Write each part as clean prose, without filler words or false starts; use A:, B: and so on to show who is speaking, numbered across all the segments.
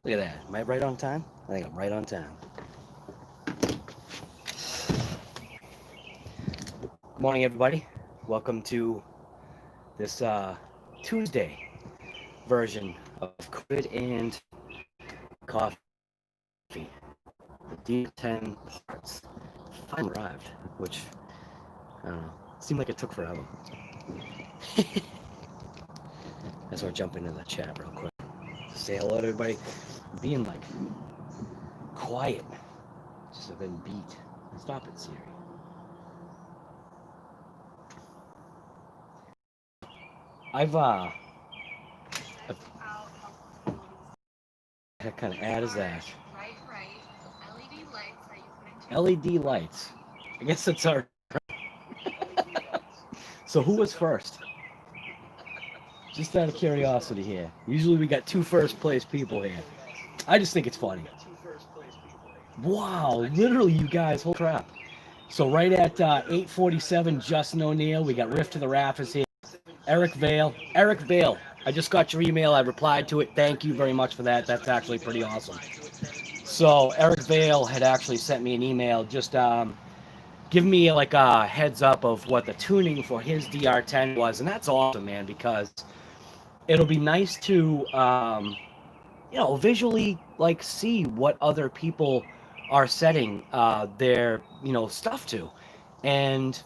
A: Look at that. Am I right on time? I think I'm right on time. Good morning, everybody. Welcome to this Tuesday version of COVID and Coffee. The DR10 parts finally arrived, which, I don't know, seemed like it took forever. That's why I jump into the chat real quick. Say hello to everybody. Being like quiet. Just have been beat. Stop it, Siri. I've what kind of ad is that? LED lights. I guess it's our. So who was first? Just out of curiosity here. Usually we got two first place people here. I just think it's funny. Wow, literally, you guys, holy crap. So right at 8:47, Justin O'Neill, we got Riff to the Rafters here. Eric Vale. Eric Vale, I just got your email. I replied to it. Thank you very much for that. That's actually pretty awesome. So Eric Vale had actually sent me an email just giving me like a heads up of what the tuning for his DR10 was. And that's awesome, man, because it'll be nice to visually like see what other people are setting their stuff to, and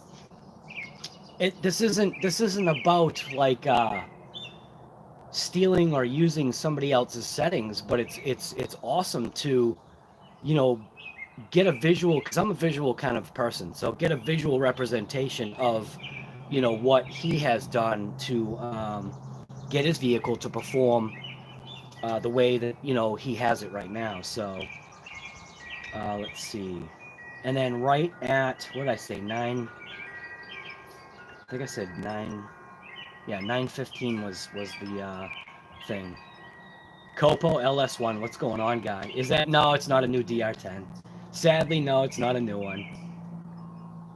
A: this isn't about like stealing or using somebody else's settings, but it's awesome to you know get a visual, because I'm a visual kind of person, so get a visual representation of what he has done to get his vehicle to perform the way that he has it right now. So let's see, and then right at what did I say, 9? I think I said 9. Yeah, 9:15 was the thing. Copo LS1. What's going on, guy? Is that no? It's not a new DR10. Sadly, no, it's not a new one.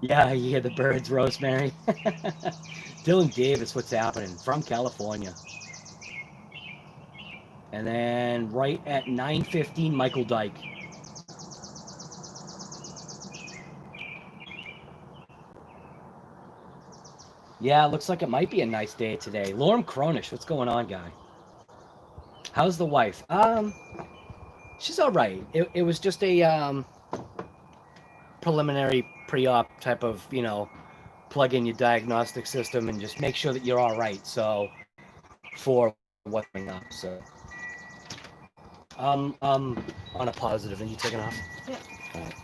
A: Yeah, you hear the birds, Rosemary. Dylan Davis, what's happening from California? And then right at 9:15, Michael Dyke. Yeah, looks like it might be a nice day today. Lorm Cronish, what's going on, guy? How's the wife? She's all right. It was just a preliminary pre-op type of, plug in your diagnostic system and just make sure that you're all right. So for what's coming up. So on a positive, and you taking off? Yeah. All right.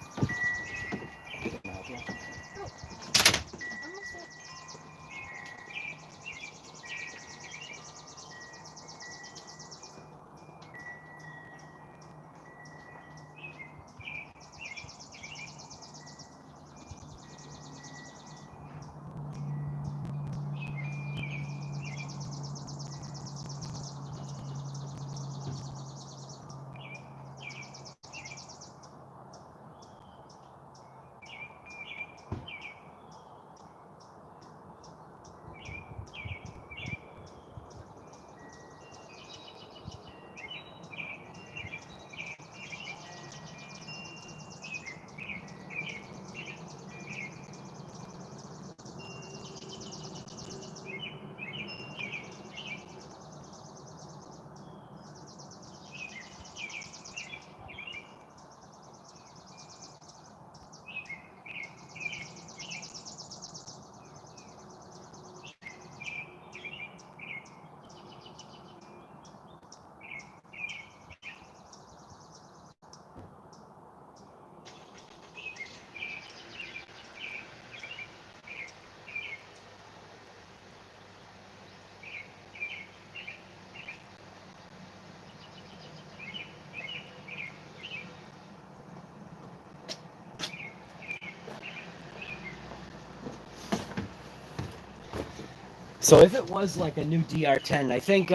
A: So if it was like a new DR10, I think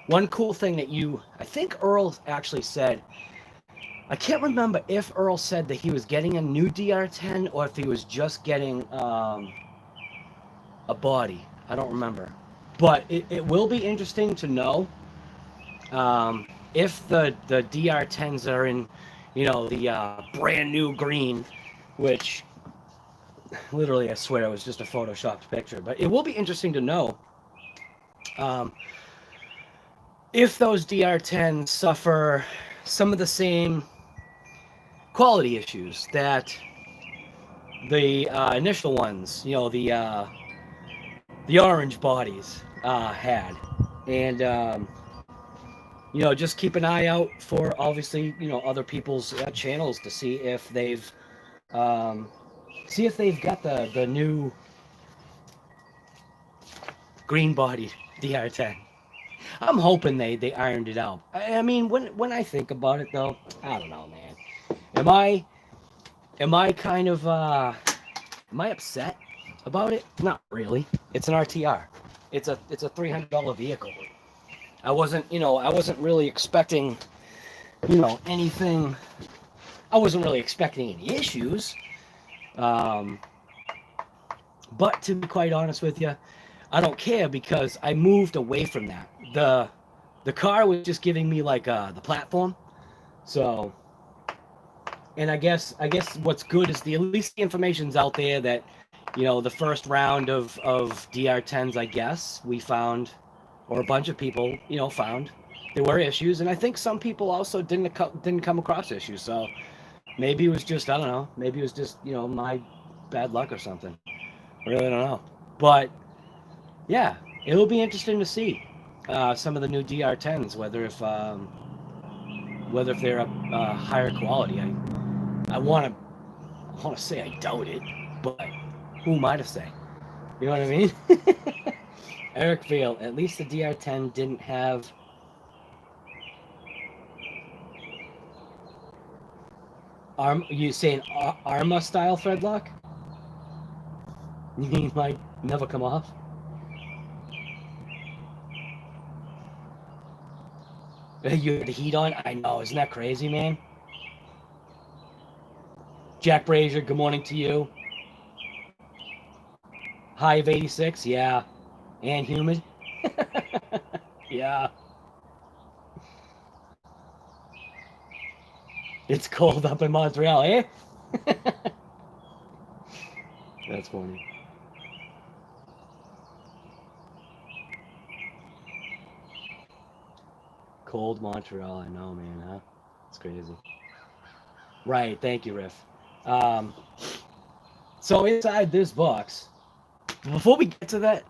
A: one cool thing that I think Earl actually said, I can't remember if Earl said that he was getting a new DR10 or if he was just getting a body. I don't remember. But it will be interesting to know if the DR10s are in, the brand new green, which literally I swear it was just a photoshopped picture, but it will be interesting to know um, if those DR10s suffer some of the same quality issues that the initial ones, the orange bodies had, and just keep an eye out for obviously other people's channels to um, see if they've got the new green bodied DR10. I'm hoping they ironed it out. I mean, when I think about it though, I don't know, man. Am I kind of am I upset about it? Not really. It's an RTR. It's a $300 vehicle. I wasn't really expecting, anything. I wasn't really expecting any issues. Um, but to be quite honest with you, I don't care because I moved away from that. The car was just giving me like the platform. So, and I guess what's good is at least the information's out there that the first round of DR10s, I guess we found, or a bunch of people found there were issues, and I think some people also didn't come across issues. So maybe it was just, I don't know, maybe it was just my bad luck or something. I really don't know, but yeah, it'll be interesting to see some of the new DR10s, whether if they're a higher quality. I want to say I doubt it, but who am I to say? You know what I mean? Eric Vale, at least the DR10 didn't have You saying Arma style threadlock? You mean like never come off? You had the heat on? I know, isn't that crazy, man? Jack Brazier, good morning to you. High of 86, yeah. And humid? Yeah. It's cold up in Montreal, eh? That's funny. Cold Montreal, I know, man, huh? It's crazy. Right, thank you, Riff. Um, so inside this box, before we get to that,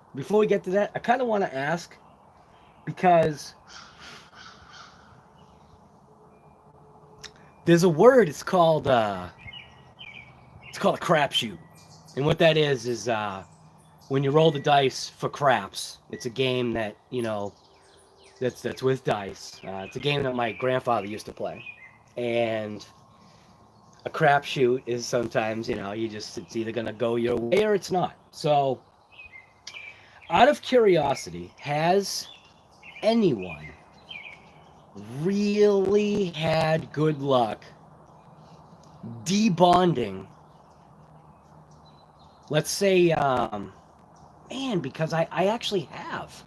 A: I kind of want to ask because there's a word. It's called a crapshoot, and what that is when you roll the dice for craps. It's a game that that's with dice. It's a game that my grandfather used to play, and a crapshoot is sometimes it's either gonna go your way or it's not. So, out of curiosity, has anyone really had good luck debonding, let's say, man, because I actually have.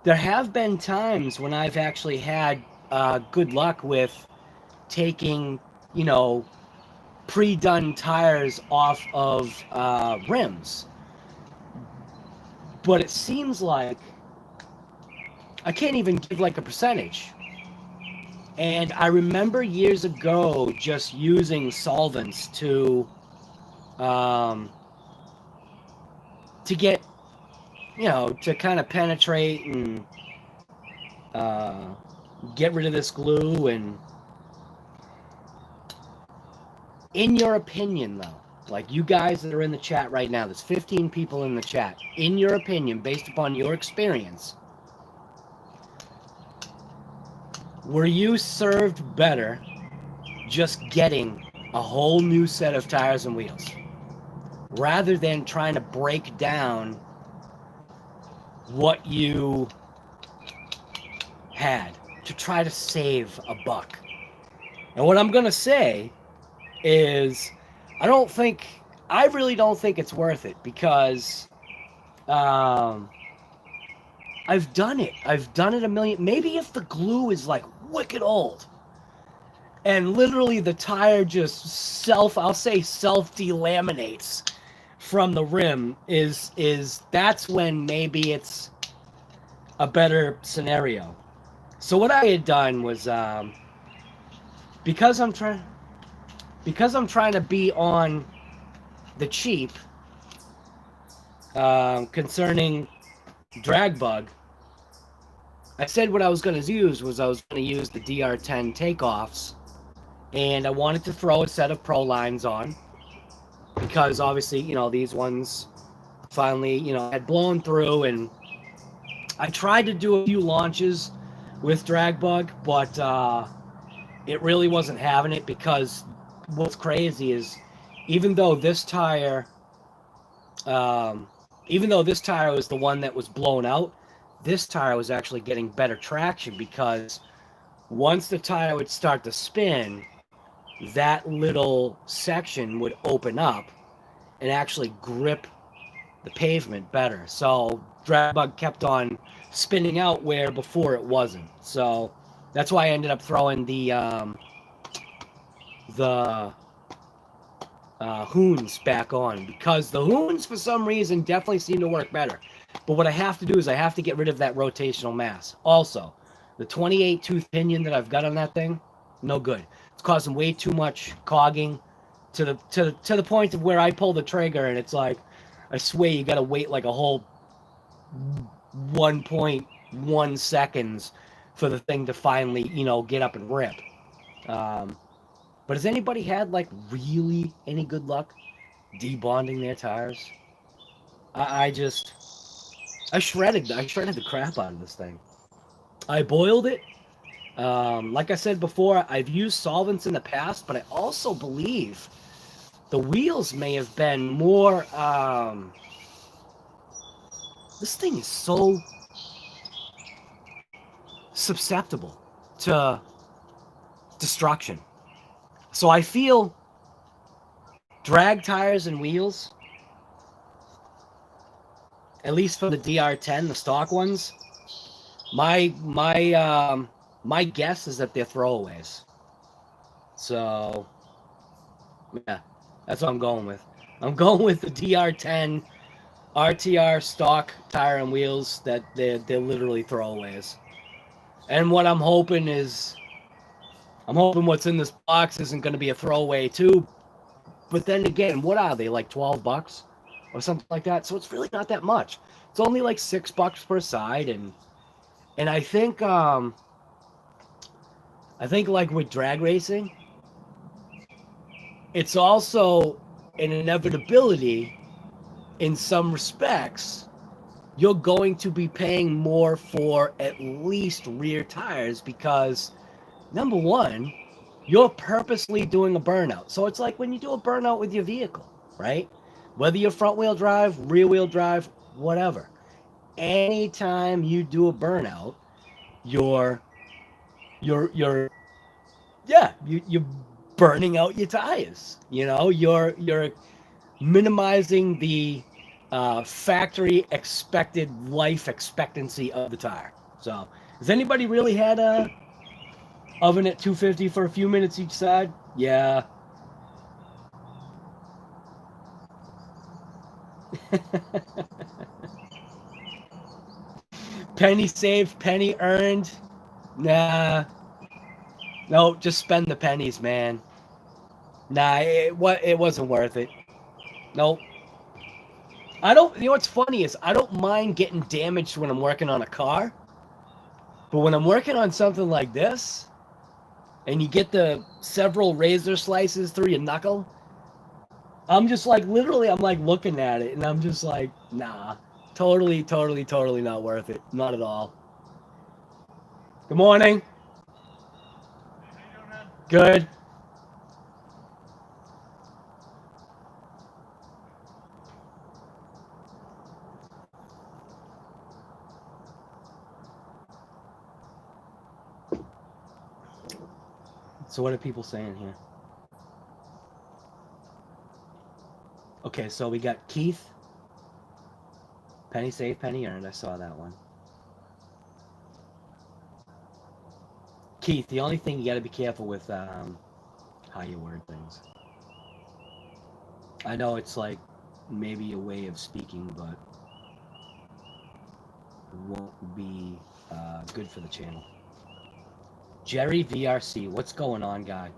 A: There have been times when I've actually had good luck with taking, pre-done tires off of rims. But it seems like I can't even give like a percentage. And I remember years ago just using solvents to get, to kind of penetrate and get rid of this glue. And in your opinion, though, like you guys that are in the chat right now, there's 15 people in the chat. In your opinion, based upon your experience, were you served better just getting a whole new set of tires and wheels rather than trying to break down what you had to try to save a buck? And what I'm going to say is I really don't think it's worth it because I've done it a million. Maybe if the glue is like wicked old. And literally the tire just self-delaminates from the rim that's when maybe it's a better scenario. So what I had done was because I'm trying to be on the cheap concerning drag bug, I said what I was going to use was I was going to use the DR10 takeoffs, and I wanted to throw a set of Pro lines on because obviously, you know, these ones finally, you know, had blown through, and I tried to do a few launches with drag bug, but it really wasn't having it because what's crazy is even though this tire was the one that was blown out, this tire was actually getting better traction because once the tire would start to spin, that little section would open up and actually grip the pavement better. So drag bug kept on spinning out where before it wasn't. So that's why I ended up throwing the Hoons back on, because the Hoons for some reason definitely seem to work better. But what I have to do is I have to get rid of that rotational mass. Also, the 28 tooth pinion that I've got on that thing, no good. It's causing way too much cogging to the point of where I pull the trigger and it's like, I swear you gotta wait like a whole 1.1 seconds for the thing to finally, you know, get up and rip. But has anybody had like really any good luck debonding their tires? I shredded the crap out of this thing. I boiled it. Like I said before, I've used solvents in the past, but I also believe the wheels may have been more. This thing is so susceptible to destruction. So I feel drag tires and wheels, at least for the DR10, the stock ones, my guess is that they're throwaways. So yeah, that's what I'm going with. I'm going with the DR10 RTR stock tire and wheels that they're literally throwaways. And what I'm hoping what's in this box isn't going to be a throwaway too. But then again, what are they, like $12 or something like that? So it's really not that much. It's only like $6 per side, and I think like with drag racing, it's also an inevitability in some respects. You're going to be paying more for at least rear tires because, number one, you're purposely doing a burnout. So it's like when you do a burnout with your vehicle, right? Whether you're front wheel drive, rear wheel drive, whatever. Anytime you do a burnout, you're burning out your tires. You know, you're minimizing the factory expected life expectancy of the tire. So, has anybody really had a oven at 250 for a few minutes each side? Yeah. Penny saved, penny earned. Nah. No, just spend the pennies, man. Nah, it wasn't worth it. Nope. I don't. You know what's funny is I don't mind getting damaged when I'm working on a car, but when I'm working on something like this, and you get the several razor slices through your knuckle, I'm just like literally, I'm like looking at it, and I'm just like, nah, totally not worth it. Not at all. Good morning. Good. So what are people saying here? Okay, so we got Keith. Penny saved, penny earned. I saw that one. Keith, the only thing you got to be careful with how you word things. I know it's like maybe a way of speaking, but it won't be good for the channel. Jerry VRC, what's going on, guy?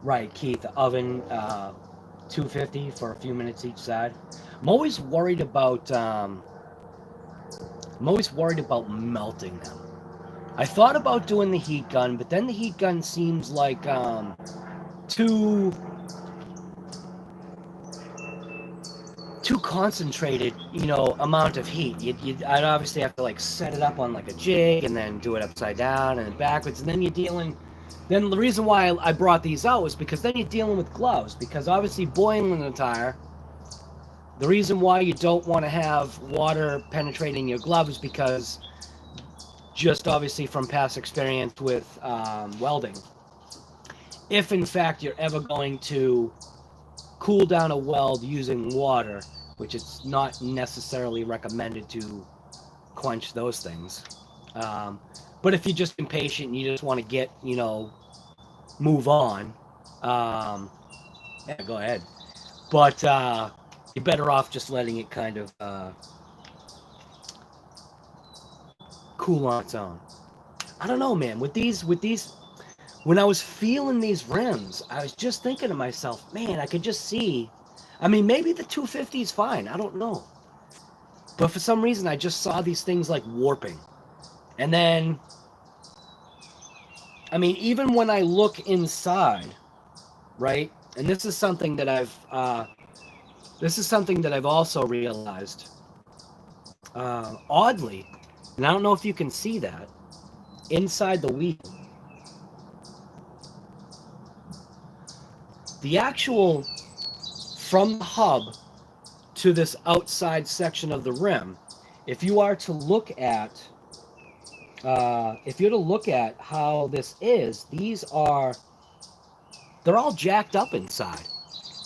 A: Right, Keith, oven 250 for a few minutes each side. I'm always worried about melting them. I thought about doing the heat gun, but then the heat gun seems like too concentrated, amount of heat. I'd obviously have to like set it up on like a jig and then do it upside down and backwards, and then you're dealing. Then the reason why I brought these out was because then you're dealing with gloves, because obviously boiling the tire, the reason why you don't want to have water penetrating your gloves, because just obviously from past experience with welding, if in fact you're ever going to cool down a weld using water, which it's not necessarily recommended to quench those things. But if you're just impatient and you just want to get, move on, yeah, go ahead. But you're better off just letting it kind of cool on its own. I don't know, man. With these, when I was feeling these rims, I was just thinking to myself, man, I could just see. I mean, maybe the 250 is fine. I don't know. But for some reason, I just saw these things like warping. And then, I mean, even when I look inside, right? And this is something that I've also realized. Oddly, and I don't know if you can see that, inside the wheel, the actual, from the hub to this outside section of the rim, if you are to look at how this is, they're all jacked up inside,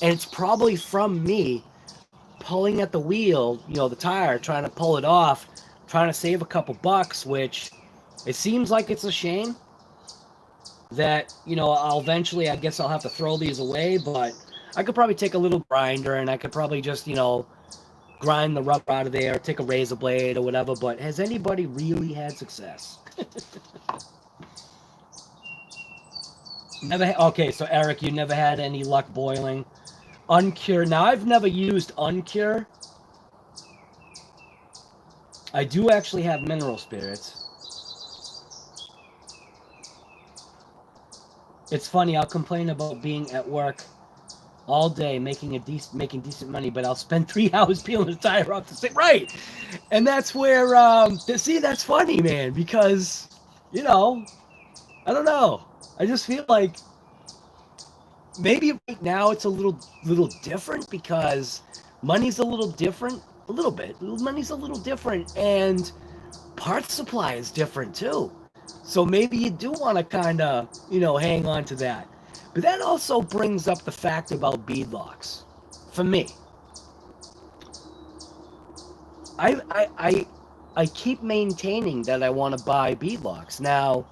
A: and it's probably from me pulling at the wheel, the tire, trying to pull it off, trying to save a couple bucks, which it seems like it's a shame that, I'll eventually, I guess I'll have to throw these away, but I could probably take a little grinder and I could probably just, grind the rubber out of there, take a razor blade or whatever. But has anybody really had success? Okay, so Eric, you never had any luck boiling. Uncure. Now, I've never used Uncure. I do actually have mineral spirits. It's funny, I'll complain about being at work all day making decent money, but I'll spend 3 hours peeling the tire off to say, right. And that's where see, that's funny, man, because I don't know. I just feel like maybe right now it's a little different because money's a little different, a little bit. Money's a little different, and parts supply is different too. So maybe you do want to kind of, hang on to that. But that also brings up the fact about beadlocks. For me, I keep maintaining that I want to buy beadlocks. Now,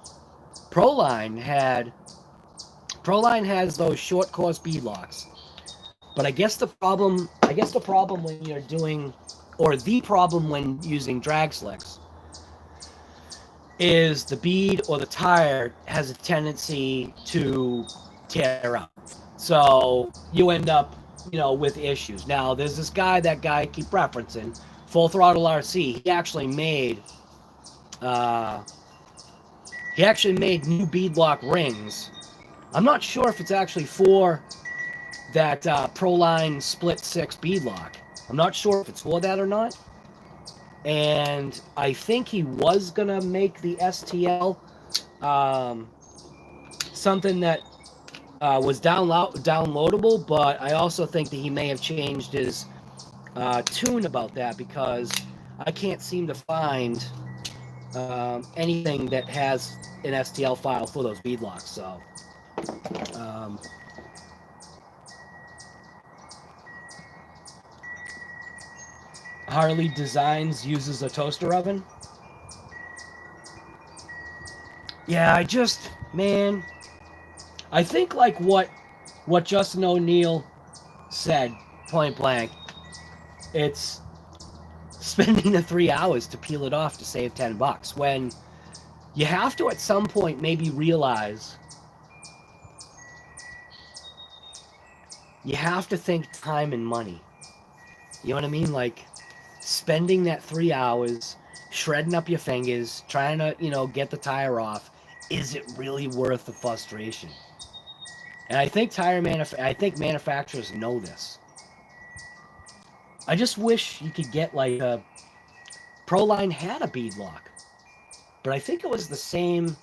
A: Proline has those short course beadlocks. But I guess the problem when you're doing, or the problem when using drag slicks, is the bead or the tire has a tendency to tear up. So you end up, with issues. Now, there's this guy, I keep referencing, Full Throttle RC. He actually made new beadlock rings. I'm not sure if it's actually for that Proline Split 6 beadlock. I'm not sure if it's for that or not. And I think he was going to make the STL something that was downloadable, but I also think that he may have changed his tune about that, because I can't seem to find anything that has an STL file for those beadlocks. So Harley Designs uses a toaster oven. Yeah, man, I think like what Justin O'Neill said, point blank, it's spending the 3 hours to peel it off to save $10 when you have to at some point maybe realize you have to think time and money. You know what I mean? Like spending that 3 hours, shredding up your fingers, trying to, get the tire off, is it really worth the frustration? And I think manufacturers know this. I just wish you could get like a Proline had a bead lock, but I think it was the same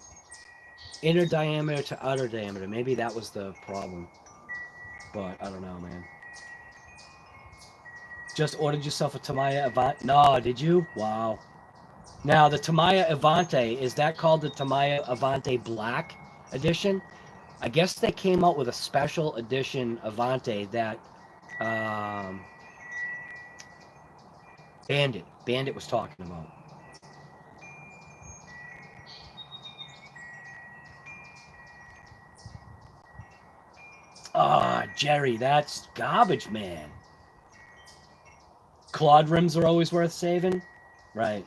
A: inner diameter to outer diameter. Maybe that was the problem, but I don't know, man. Just ordered yourself a Tamiya Avante? No, did you? Wow. Now the Tamiya Avante, is that called the Tamiya Avante Black Edition? I guess they came out with a special edition Avante that Bandit was talking about. Ah, Jerry, that's garbage, man. Clawed rims are always worth saving? Right.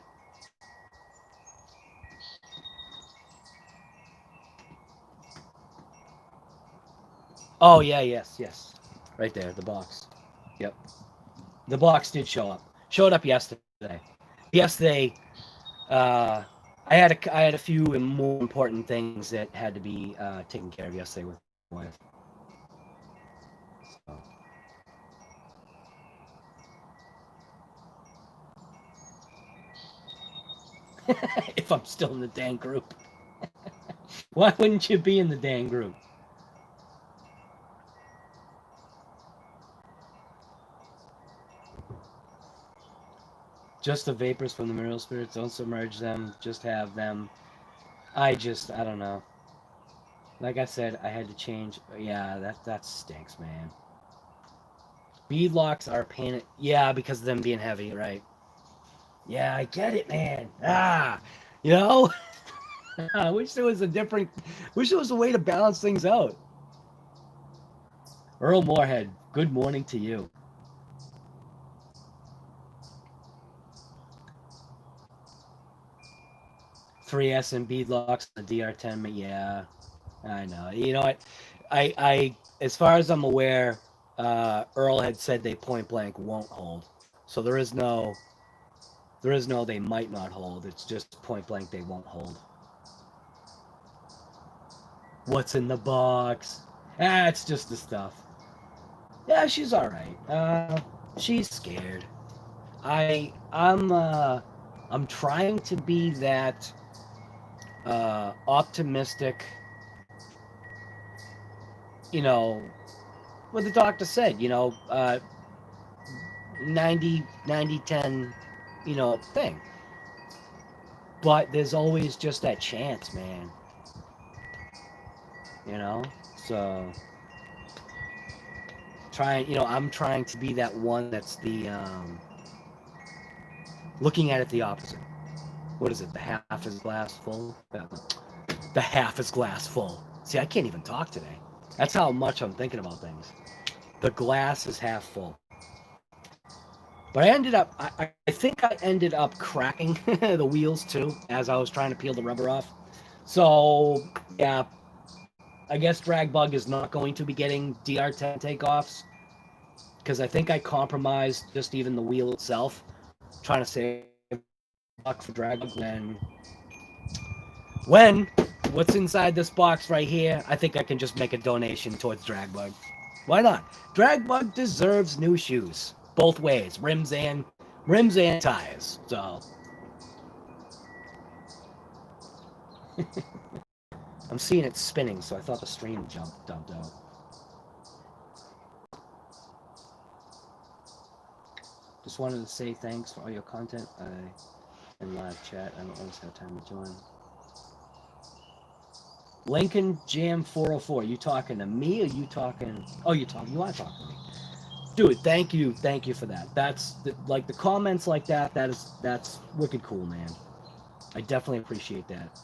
A: Oh, yeah, yes. Right there, the box. Yep. The box did show up. Showed up yesterday. Yesterday, I had a few more important things that had to be taken care of yesterday with my wife. So. If I'm still in the dang group. Why wouldn't you be in the dang group? Just the vapors from the mineral spirits. Don't submerge them. Just have them. I don't know. Like I said, I had to change. Yeah, that stinks, man. Bead locks are a pain. Yeah, because of them being heavy, right? Yeah, I get it, man. You know, I wish there was a different. Wish there was a way to balance things out. Earl Moorhead, good morning to you. 3S and bead locks, the DR10. Yeah, I know. You know what? As far as I'm aware, Earl had said they point blank won't hold. So there is no they might not hold. It's just point blank they won't hold. What's in the box? It's just the stuff. Yeah, she's all right. She's scared. I'm trying to be that optimistic. You know, what the doctor said. 90-10, thing. But there's always just that chance, man. You know, so I'm trying to be that one that's the looking at it the opposite. What is it? The half is glass full. The half is glass full. See, I can't even talk today. That's how much I'm thinking about things. The glass is half full. But I think I ended up cracking the wheels too as I was trying to peel the rubber off. So, yeah, I guess Dragbug is not going to be getting DR10 takeoffs because I think I compromised just even the wheel itself, trying to save buck for Dragbug when what's inside this box right here, I think I can just make a donation towards Dragbug. Why not? Dragbug deserves new shoes, both ways, rims and tires. So I'm seeing it spinning, so I thought the stream dumped out. Just wanted to say thanks for all your content. In live chat. I don't always have time to join. Lincoln Jam 404. You talking to me or you talking? Oh, you are talking to me. Dude, thank you for that. That's like the comments like that. That's wicked cool, man. I definitely appreciate that.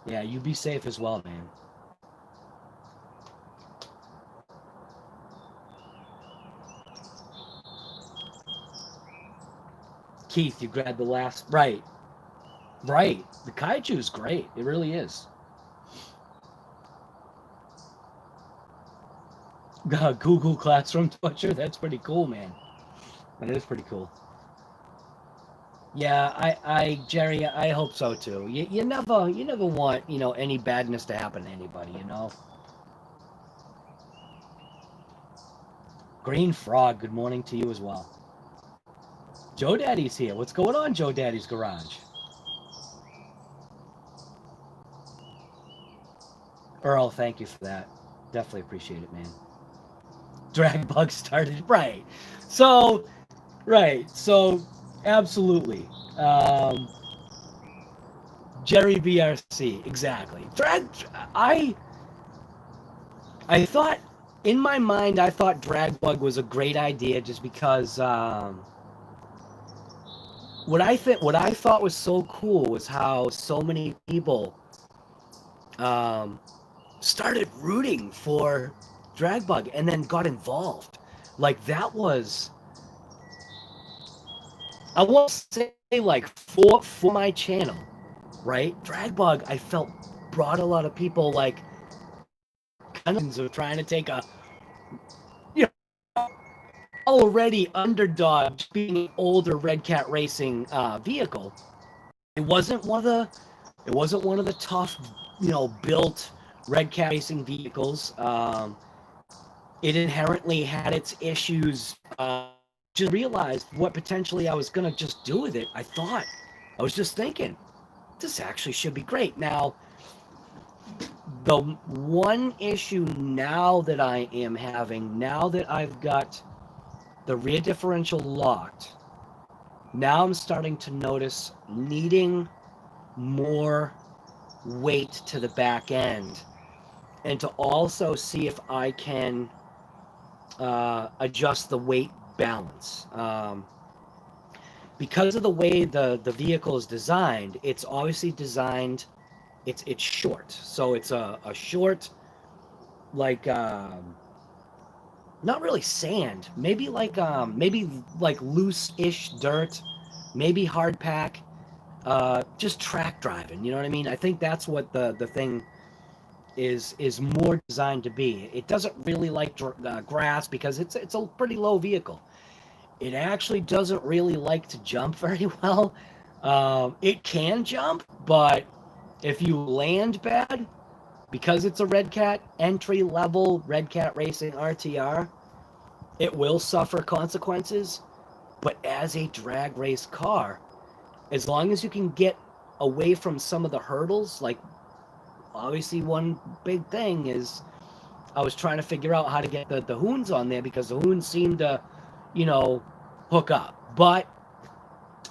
A: Yeah, you be safe as well, man. Keith, you grabbed the last right. Right. The kaiju is great. It really is. Google Classroom Torture. That's pretty cool, man. That is pretty cool. Yeah, Jerry, I hope so too. You never want, any badness to happen to anybody, Green Frog, good morning to you as well. Joe Daddy's here. What's going on, Joe Daddy's Garage? Earl, thank you for that. Definitely appreciate it, man. Drag bug started. Right. So, absolutely. Jerry BRC, exactly. I thought, in my mind, I thought drag bug was a great idea just because what I thought was so cool was how so many people started rooting for Dragbug and then got involved. Like that was, I won't say like for my channel, right? Dragbug, I felt brought a lot of people like kind of trying to take a, already underdog being an older Red Cat Racing vehicle. It wasn't one of the tough, built Red Cat Racing vehicles. It inherently had its issues. Just realized what potentially I was gonna just do with it. I was just thinking, this actually should be great. Now, the one issue now that I am having, now that I've got the rear differential locked, now I'm starting to notice needing more weight to the back end, and to also see if I can adjust the weight balance. Because of the way the vehicle is designed, it's obviously designed, it's short. So it's a short, like, not really sand, maybe like loose-ish dirt, maybe hard pack, just track driving, you know what I mean? I think that's what the thing is more designed to be. It doesn't really like grass because it's a pretty low vehicle. It actually doesn't really like to jump very well. It can jump, but if you land bad, because it's a Red Cat entry level Red Cat Racing RTR, it will suffer consequences. But as a drag race car, as long as you can get away from some of the hurdles, like obviously one big thing is I was trying to figure out how to get the hoons on there because the hoons seem to, hook up. But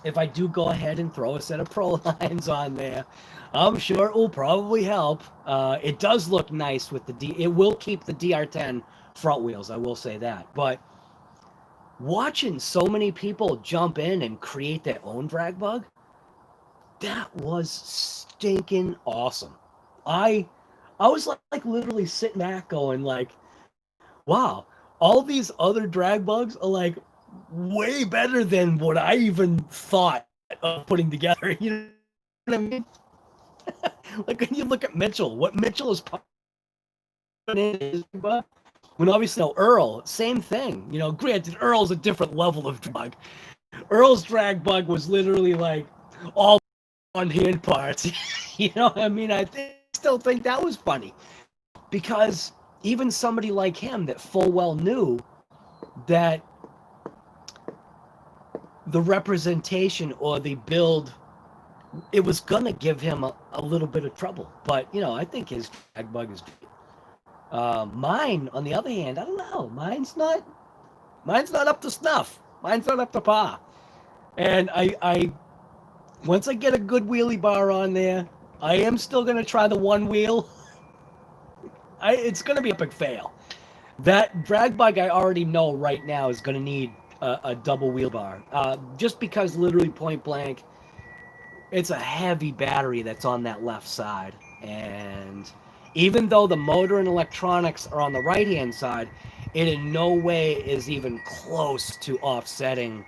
A: if I do go ahead and throw a set of Pro lines on there, I'm sure it will probably help. It does look nice with it will keep the DR10 front wheels, I will say that. But watching so many people jump in and create their own drag bug, that was stinking awesome. I was like literally sitting back going like, wow, all these other drag bugs are like way better than what I even thought of putting together. You know what I mean? Like when you look at Mitchell, what Mitchell is putting in his bug, when obviously Earl, same thing. Granted, Earl's a different level of drag. Earl's drag bug was literally like all on hand parts. You know what I mean? Still think that was funny. because even somebody like him that full well knew that the representation or the build, it was gonna give him a little bit of trouble. But you know, I think his drag bug is mine, on the other hand, I don't know. Mine's not up to snuff. Mine's not up to par. And I once I get a good wheelie bar on there, I am still gonna try the one wheel. It's gonna be a big fail. That drag bug I already know right now is gonna need a double wheel bar. Just because literally point blank, it's a heavy battery that's on that left side. And even though the motor and electronics are on the right-hand side, it in no way is even close to offsetting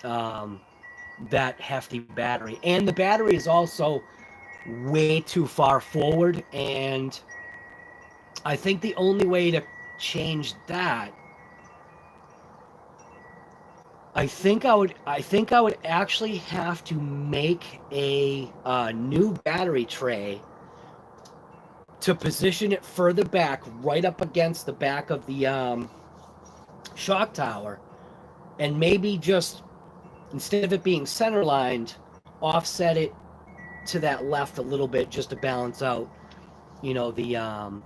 A: that hefty battery. And the battery is also way too far forward. And I think the only way to change that, I think I would actually have to make a new battery tray to position it further back, right up against the back of the shock tower, and maybe just, instead of it being center lined, offset it to that left a little bit, just to balance out, you know, the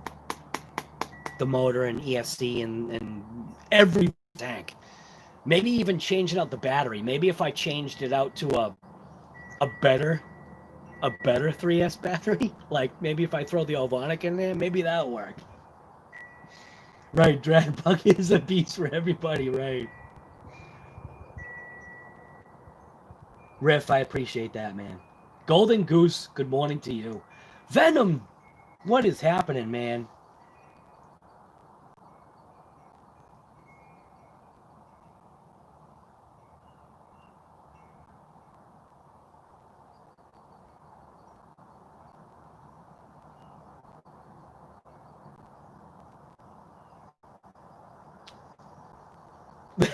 A: motor and ESC and every tank. Maybe even changing out the battery. Maybe if I changed it out to a better 3S battery, like maybe if I throw the Ovonic in there, maybe that'll work. Right, drag bug is a beast for everybody, right? Riff, I appreciate that, man. Golden Goose, good morning to you. Venom, what is happening, man?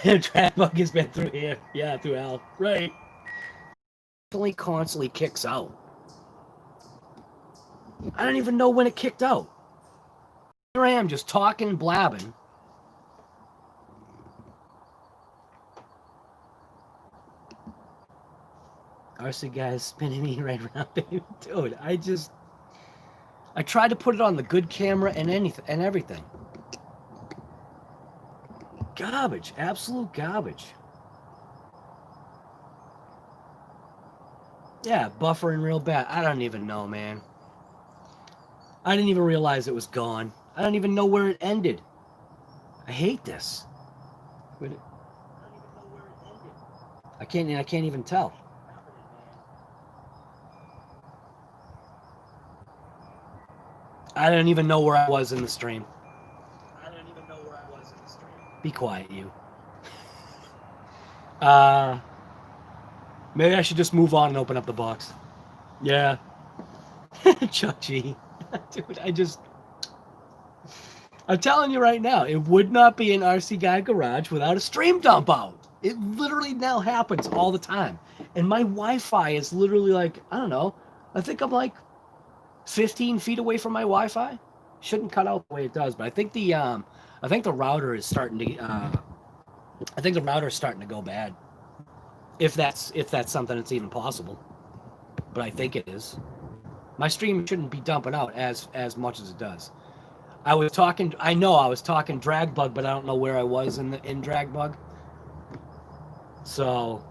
A: Drag bug has been through here. Yeah, through hell. Right. Constantly kicks out. I don't even know when it kicked out. Here I am just talking, blabbing. RC guy's spinning me right around, baby. Dude, I tried to put it on the good camera and everything. Garbage, absolute garbage. Yeah, buffering real bad. I don't even know, man. I didn't even realize it was gone. I don't even know where it ended. I hate this. I can't even tell. I don't even know where I was in the stream. Be quiet, you. Maybe I should just move on and open up the box. Yeah. Chuck G. Dude, I'm telling you right now, it would not be an RC Guy garage without a stream dump out. It literally now happens all the time. And my Wi-Fi is literally like, I don't know, I think I'm like 15 feet away from my Wi-Fi. Shouldn't cut out the way it does, but I think the router is starting to go bad. If that's something that's even possible. But I think it is. My stream shouldn't be dumping out as much as it does. I was talking drag bug, but I don't know where I was in drag bug. So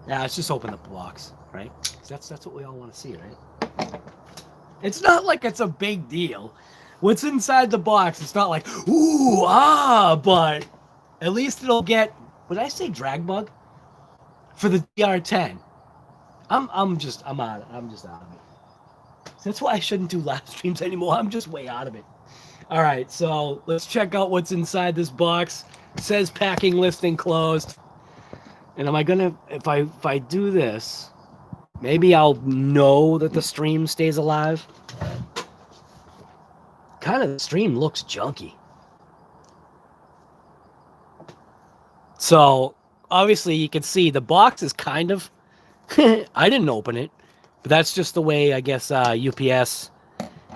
A: yeah, let's just open the box, right? That's what we all want to see, right? It's not like it's a big deal. What's inside the box? It's not like ooh but at least it'll get. Would I say drag bug for the DR10? I'm just out of it. That's why I shouldn't do live streams anymore. I'm just way out of it. All right, so let's check out what's inside this box. It says packing list enclosed. And am I gonna, if I do this, maybe I'll know that the stream stays alive. Kind of the stream looks junky. So obviously you can see the box is kind of, I didn't open it, but that's just the way I guess UPS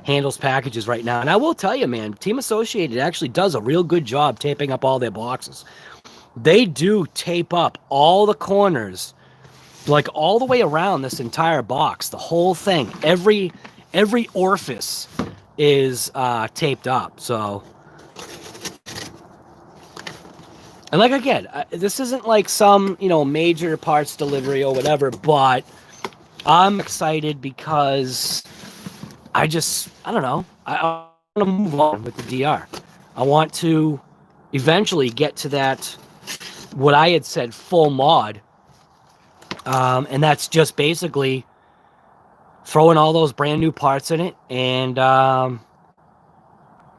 A: handles packages right now. And I will tell you, man, Team Associated actually does a real good job taping up all their boxes. They do tape up all the corners, like all the way around this entire box, the whole thing. Every orifice is taped up. So, and like again, this isn't like some, you know, major parts delivery or whatever, but I'm excited because I don't know. I want to move on with the DR. I want to eventually get to that, what I had said, full mod. And that's just basically throwing all those brand new parts in it and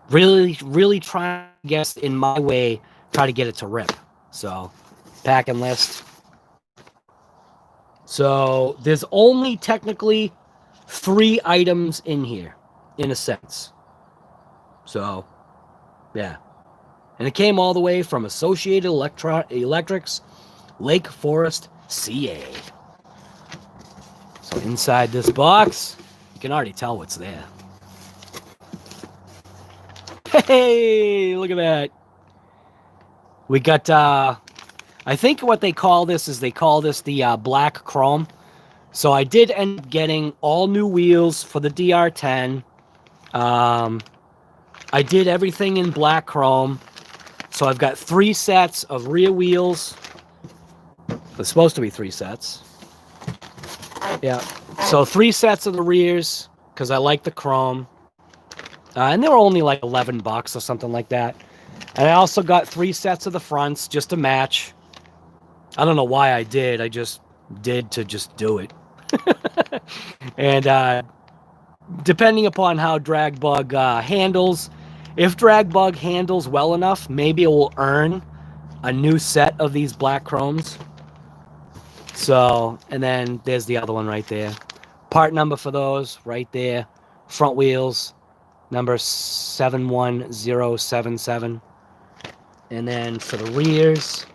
A: really trying, I guess, in my way, try to get it to rip. So, packing list. So, there's only technically 3 items in here, in a sense. So, yeah. And it came all the way from Associated Electrics, Lake Forest, CA. So inside this box, you can already tell what's there. Hey, look at that. We got, I think what they call this is they call this the black chrome. So I did end up getting all new wheels for the DR10. I did everything in black chrome. So I've got 3 sets of rear wheels. There's supposed to be 3 sets. Yeah. So 3 sets of the rears, because I like the chrome. And they were only like $11 or something like that. And I also got 3 sets of the fronts just to match. I don't know why I did. I just did to just do it. And depending upon how Dragbug handles, if Dragbug handles well enough, maybe it will earn a new set of these black chromes. So, and then there's the other one right there. Part number for those right there. Front wheels, number 71077. And then for the rears,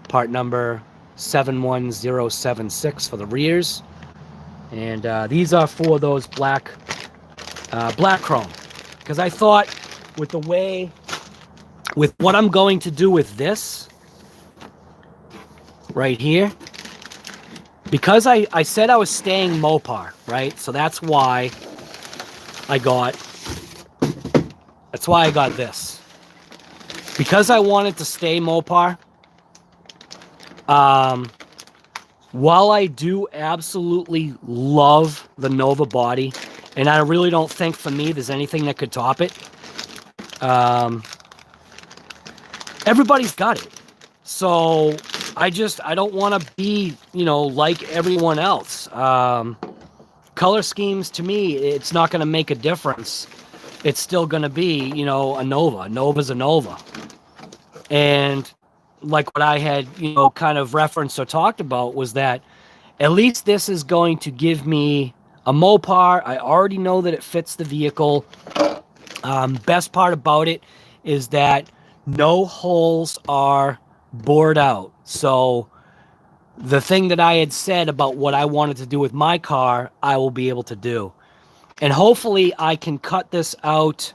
A: part number 71076 for the rears. And these are for those black chrome. Because I thought with what I'm going to do with this right here, because I said I was staying Mopar, right? So that's why I got this. Because I wanted to stay Mopar, while I do absolutely love the Nova body, and I really don't think for me there's anything that could top it, everybody's got it. So I don't want to be, you know, like everyone else. Color schemes, to me, it's not going to make a difference. It's still going to be, you know, a Nova. Nova's a Nova. And like what I had, you know, kind of referenced or talked about was that at least this is going to give me a Mopar. I already know that it fits the vehicle. Best part about it is that no holes are bored out. So the thing that I had said about what I wanted to do with my car, I will be able to do. And hopefully I can cut this out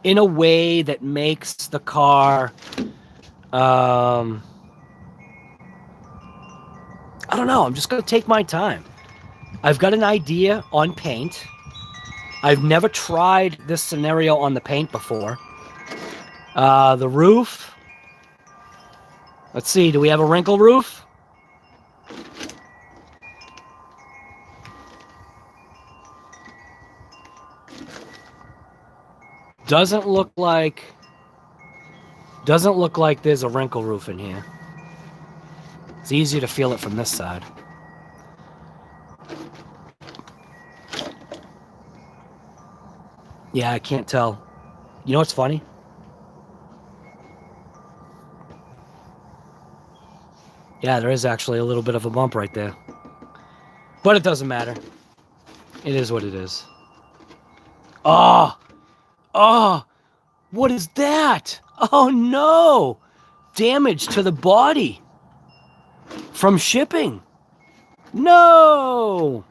A: in a way that makes the car, I don't know. I'm just going to take my time. I've got an idea on paint. I've never tried this scenario on the paint before. The roof. Let's see. Do we have a wrinkle roof? Doesn't look like there's a wrinkle roof in here. It's easier to feel it from this side. Yeah, I can't tell. You know what's funny? Yeah, there is actually a little bit of a bump right there. But it doesn't matter. It is what it is. Oh! Oh! What is that? Oh no! Damage to the body from shipping. No!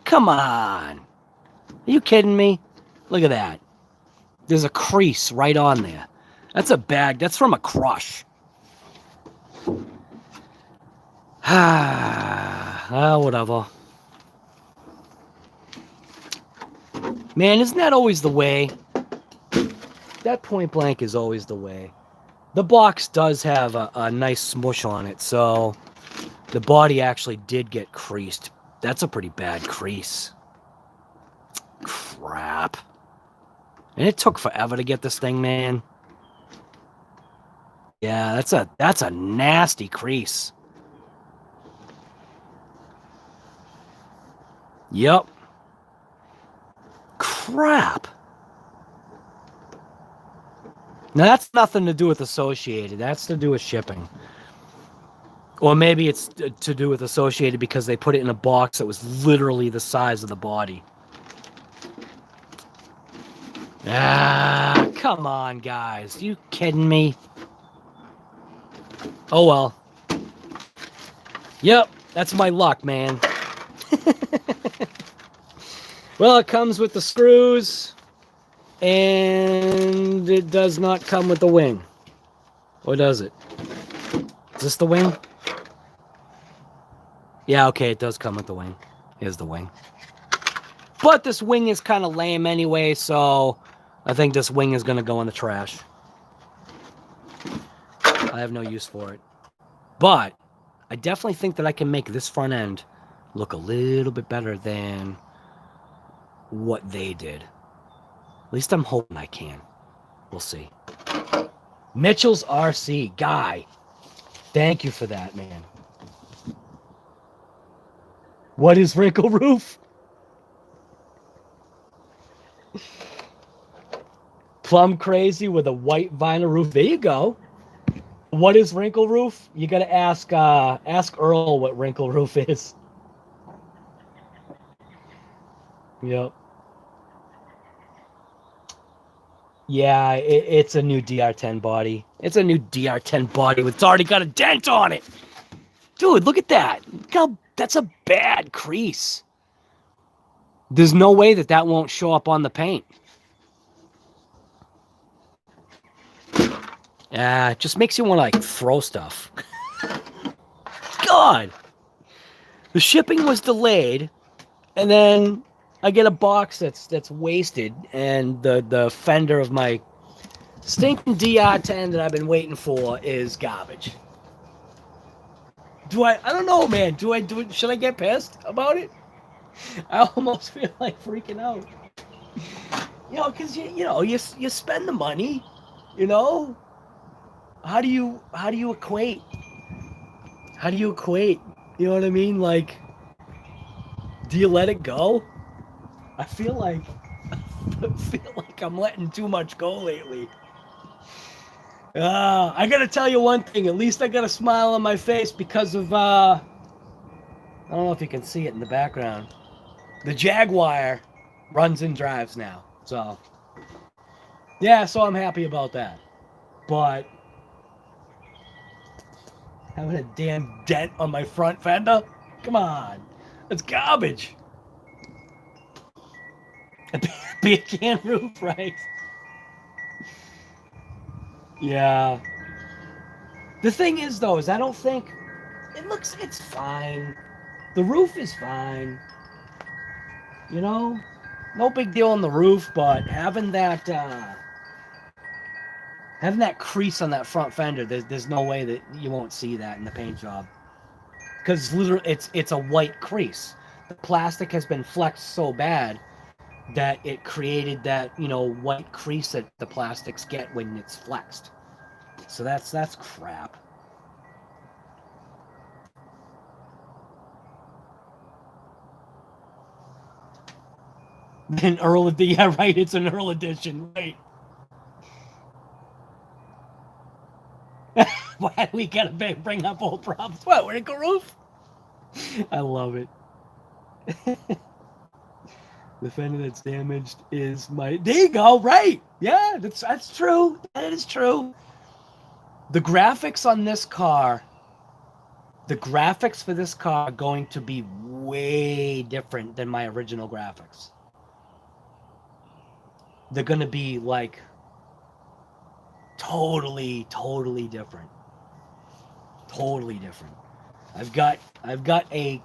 A: Come on. Are you kidding me? Look at that. There's a crease right on there. That's a bag. That's from a crush. Ah, whatever. Man, isn't that always the way? That point blank is always the way. The box does have a nice smush on it, so the body actually did get creased. That's a pretty bad crease. Crap. And it took forever to get this thing, man. Yeah, that's a nasty crease. Yep. Crap. Now, that's nothing to do with Associated. That's to do with shipping. Or maybe it's to do with Associated because they put it in a box that was literally the size of the body. Ah, come on, guys. You kidding me? Oh, well. Yep, that's my luck, man. Well, it comes with the screws, and it does not come with the wing. Or does it? Is this the wing? Yeah, okay, it does come with the wing. Here's the wing. But this wing is kind of lame anyway, so I think this wing is going to go in the trash. I have no use for it. But I definitely think that I can make this front end look a little bit better than what they did. At least I'm hoping I can. We'll see. Mitchell's RC. Guy, thank you for that, man. What is wrinkle roof? Plum crazy with a white vinyl roof. There you go. What is wrinkle roof? You gotta ask Earl what wrinkle roof is. Yep. Yeah, it's a new DR10 body. It's a new DR10 body. It's already got a dent on it. Dude, look at that. Look how, that's a bad crease. There's no way that that won't show up on the paint. Yeah, it just makes you want to like throw stuff. God. The shipping was delayed, and then I get a box that's wasted, and the fender of my stinking DR10 that I've been waiting for is garbage. I don't know, man. Should I get pissed about it? I almost feel like freaking out. You know, because you spend the money, you know? How do you equate? How do you equate? You know what I mean? Like, do you let it go? I feel like I'm letting too much go lately. I gotta tell you one thing. At least I got a smile on my face because of I don't know if you can see it in the background. The Jaguar runs and drives now. So yeah, so I'm happy about that. But having a damn dent on my front fender? Come on. That's garbage. A beer can roof, right? Yeah. The thing is, though, is I don't think it's fine. The roof is fine. You know, no big deal on the roof, but having that crease on that front fender, there's no way that you won't see that in the paint job. Because literally, it's a white crease. The plastic has been flexed so bad that it created that, white crease that the plastics get when it's flexed. So that's crap. Then yeah, right, it's an Earl edition, right? Why do we gotta bring up old problems? What, wrinkle roof? I love it. The fender that's damaged is my... There you go, right. Yeah, that's true. That is true. The graphics on this car, the graphics for this car are going to be way different than my original graphics. they're going to be like totally different. Totally different. I've got a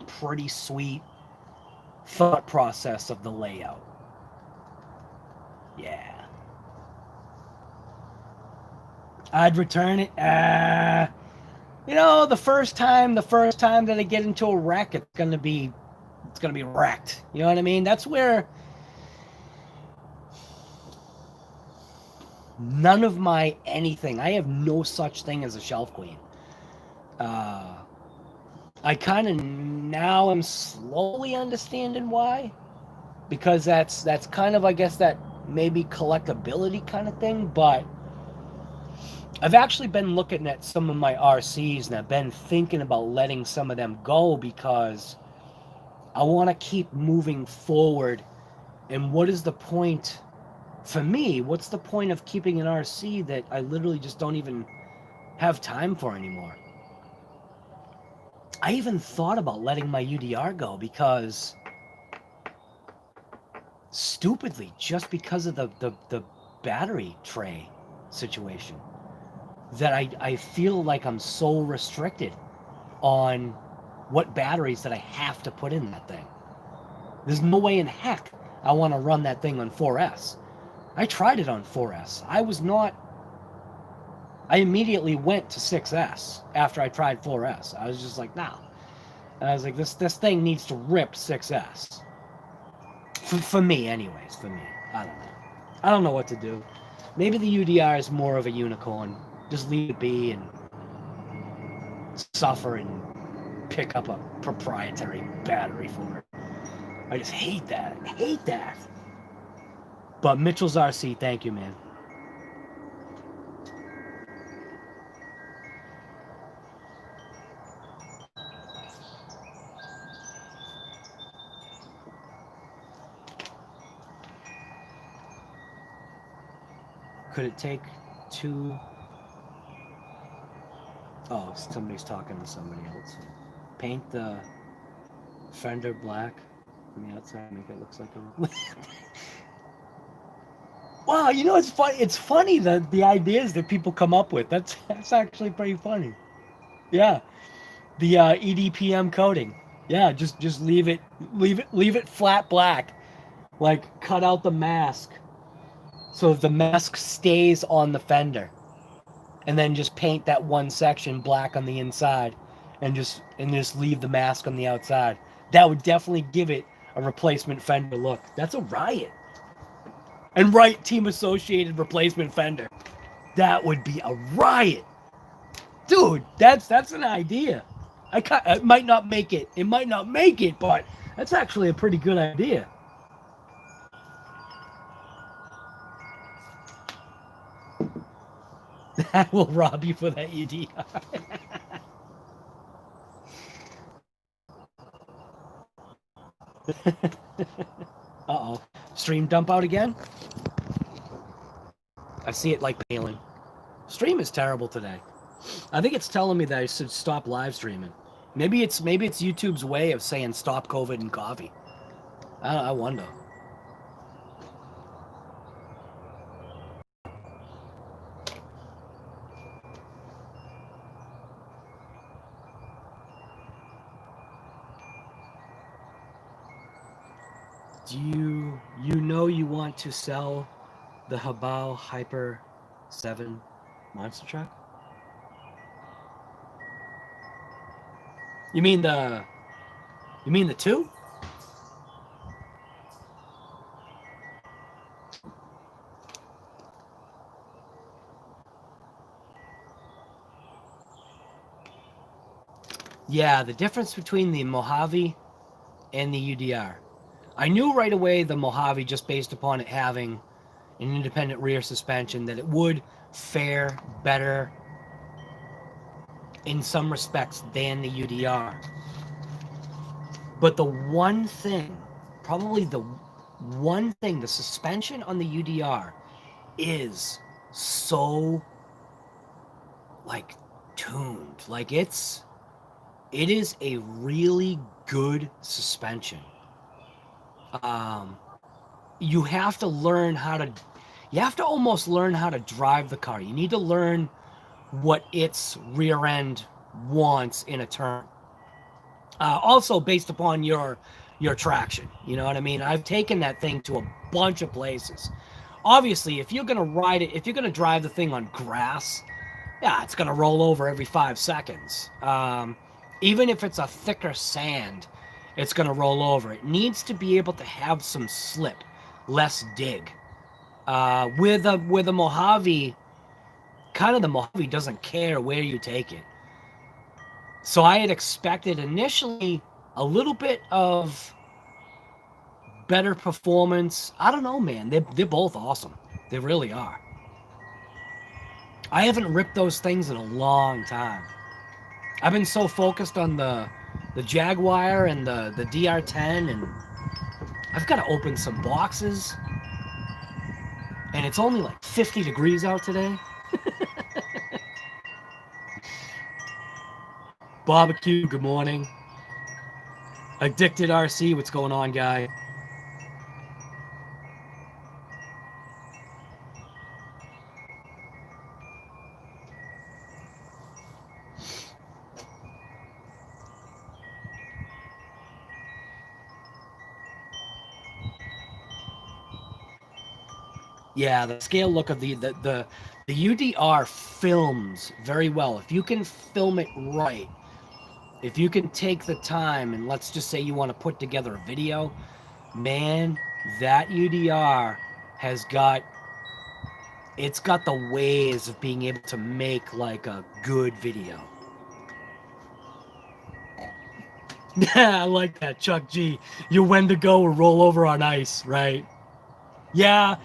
A: pretty sweet thought process of the layout. Yeah. I'd return it. The first time that I get into a wreck, it's gonna be wrecked. You know what I mean? That's where none of my anything. I have no such thing as a shelf queen. I kind of now am slowly understanding why, because that's kind of, I guess, that maybe collectability kind of thing. But I've actually been looking at some of my RCs and I've been thinking about letting some of them go because I want to keep moving forward. And what is the point for me? What's the point of keeping an RC that I literally just don't even have time for anymore? I even thought about letting my UDR go because, stupidly, just because of the battery tray situation, that I feel like I'm so restricted on what batteries that I have to put in that thing. There's no way in heck I want to run that thing on 4S. I tried it on 4S. I immediately went to 6S after I tried 4S. I was just like, nah. And I was like, this thing needs to rip 6S. For me, anyways, for me. I don't know. I don't know what to do. Maybe the UDR is more of a unicorn. Just leave it be and suffer and pick up a proprietary battery for it. I just hate that. I hate that. But Mitchell's RC, thank you, man. Could it take two? Oh, somebody's talking to somebody else. Paint the fender black on the outside, make it look like a... Wow, it's funny. It's funny the ideas that people come up with. That's actually pretty funny. Yeah, the EDPM coating. Yeah, just leave it flat black. Like cut out the mask so the mask stays on the fender, and then just paint that one section black on the inside, and just leave the mask on the outside. That would definitely give it a replacement fender look. That's a riot. And right, team associated replacement fender. That would be a riot, dude. That's an idea. It might not make it. It might not make it, but that's actually a pretty good idea. I will rob you for that UDR. Uh-oh. Stream dump out again? I see it like paling. Stream is terrible today. I think it's telling me that I should stop live streaming. Maybe it's YouTube's way of saying stop COVID and coffee. I wonder. Do you want to sell the Habao Hyper 7 monster truck? You mean the 2? Yeah, the difference between the Mojave and the UDR. I knew right away the Mojave, just based upon it having an independent rear suspension, that it would fare better in some respects than the UDR. But the one thing, the suspension on the UDR is so like tuned. Like it is a really good suspension. you have to learn how to, you have to almost learn how to drive the car. You need to learn what its rear end wants in a turn. Also based upon your traction, you know what I mean? I've taken that thing to a bunch of places. Obviously, if you're gonna ride it, if you're gonna drive the thing on grass, yeah, it's gonna roll over every 5 seconds. Even if it's a thicker sand, it's gonna roll over. It needs to be able to have some slip, less dig. With a Mojave, kind of the Mojave doesn't care where you take it. So I had expected initially a little bit of better performance. I don't know, man. They're both awesome. They really are. I haven't ripped those things in a long time. I've been so focused on the Jaguar and the DR10, and I've got to open some boxes. And it's only like 50 degrees out today. Barbecue, good morning. Addicted RC, what's going on, guy? Yeah, the scale look of the UDR films very well. If you can film it right, if you can take the time, and let's just say you want to put together a video, man, that UDR has got, it's got the ways of being able to make like a good video. Yeah, I like that, Chuck G. Your Wendigo will roll over on ice, right? Yeah.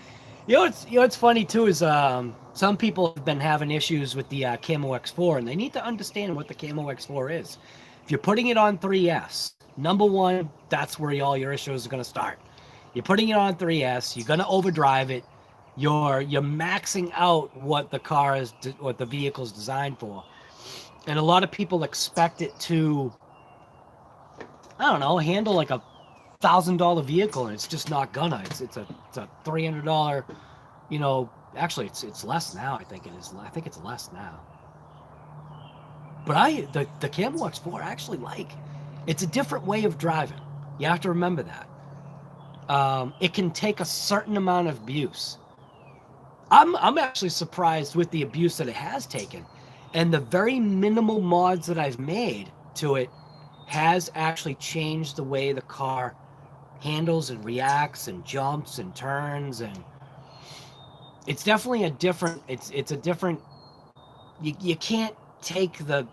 A: What's funny too is some people have been having issues with the Camo X4, and they need to understand what the Camo X4 is. If you're putting it on 3S, number one, that's where all your issues are going to start. You're putting it on 3S, you're going to overdrive it, you're maxing out what the car is, what the vehicle is designed for, and a lot of people expect it to, I don't know, handle like a $1,000 vehicle, and it's just not gonna. It's a $300, you know. Actually, it's less now. I think it is. I think it's less now. But the Camo X4 I actually like. It's a different way of driving. You have to remember that. It can take a certain amount of abuse. I'm actually surprised with the abuse that it has taken, and the very minimal mods that I've made to it has actually changed the way the car handles and reacts and jumps and turns, and it's definitely a different, it's a different, you can't take the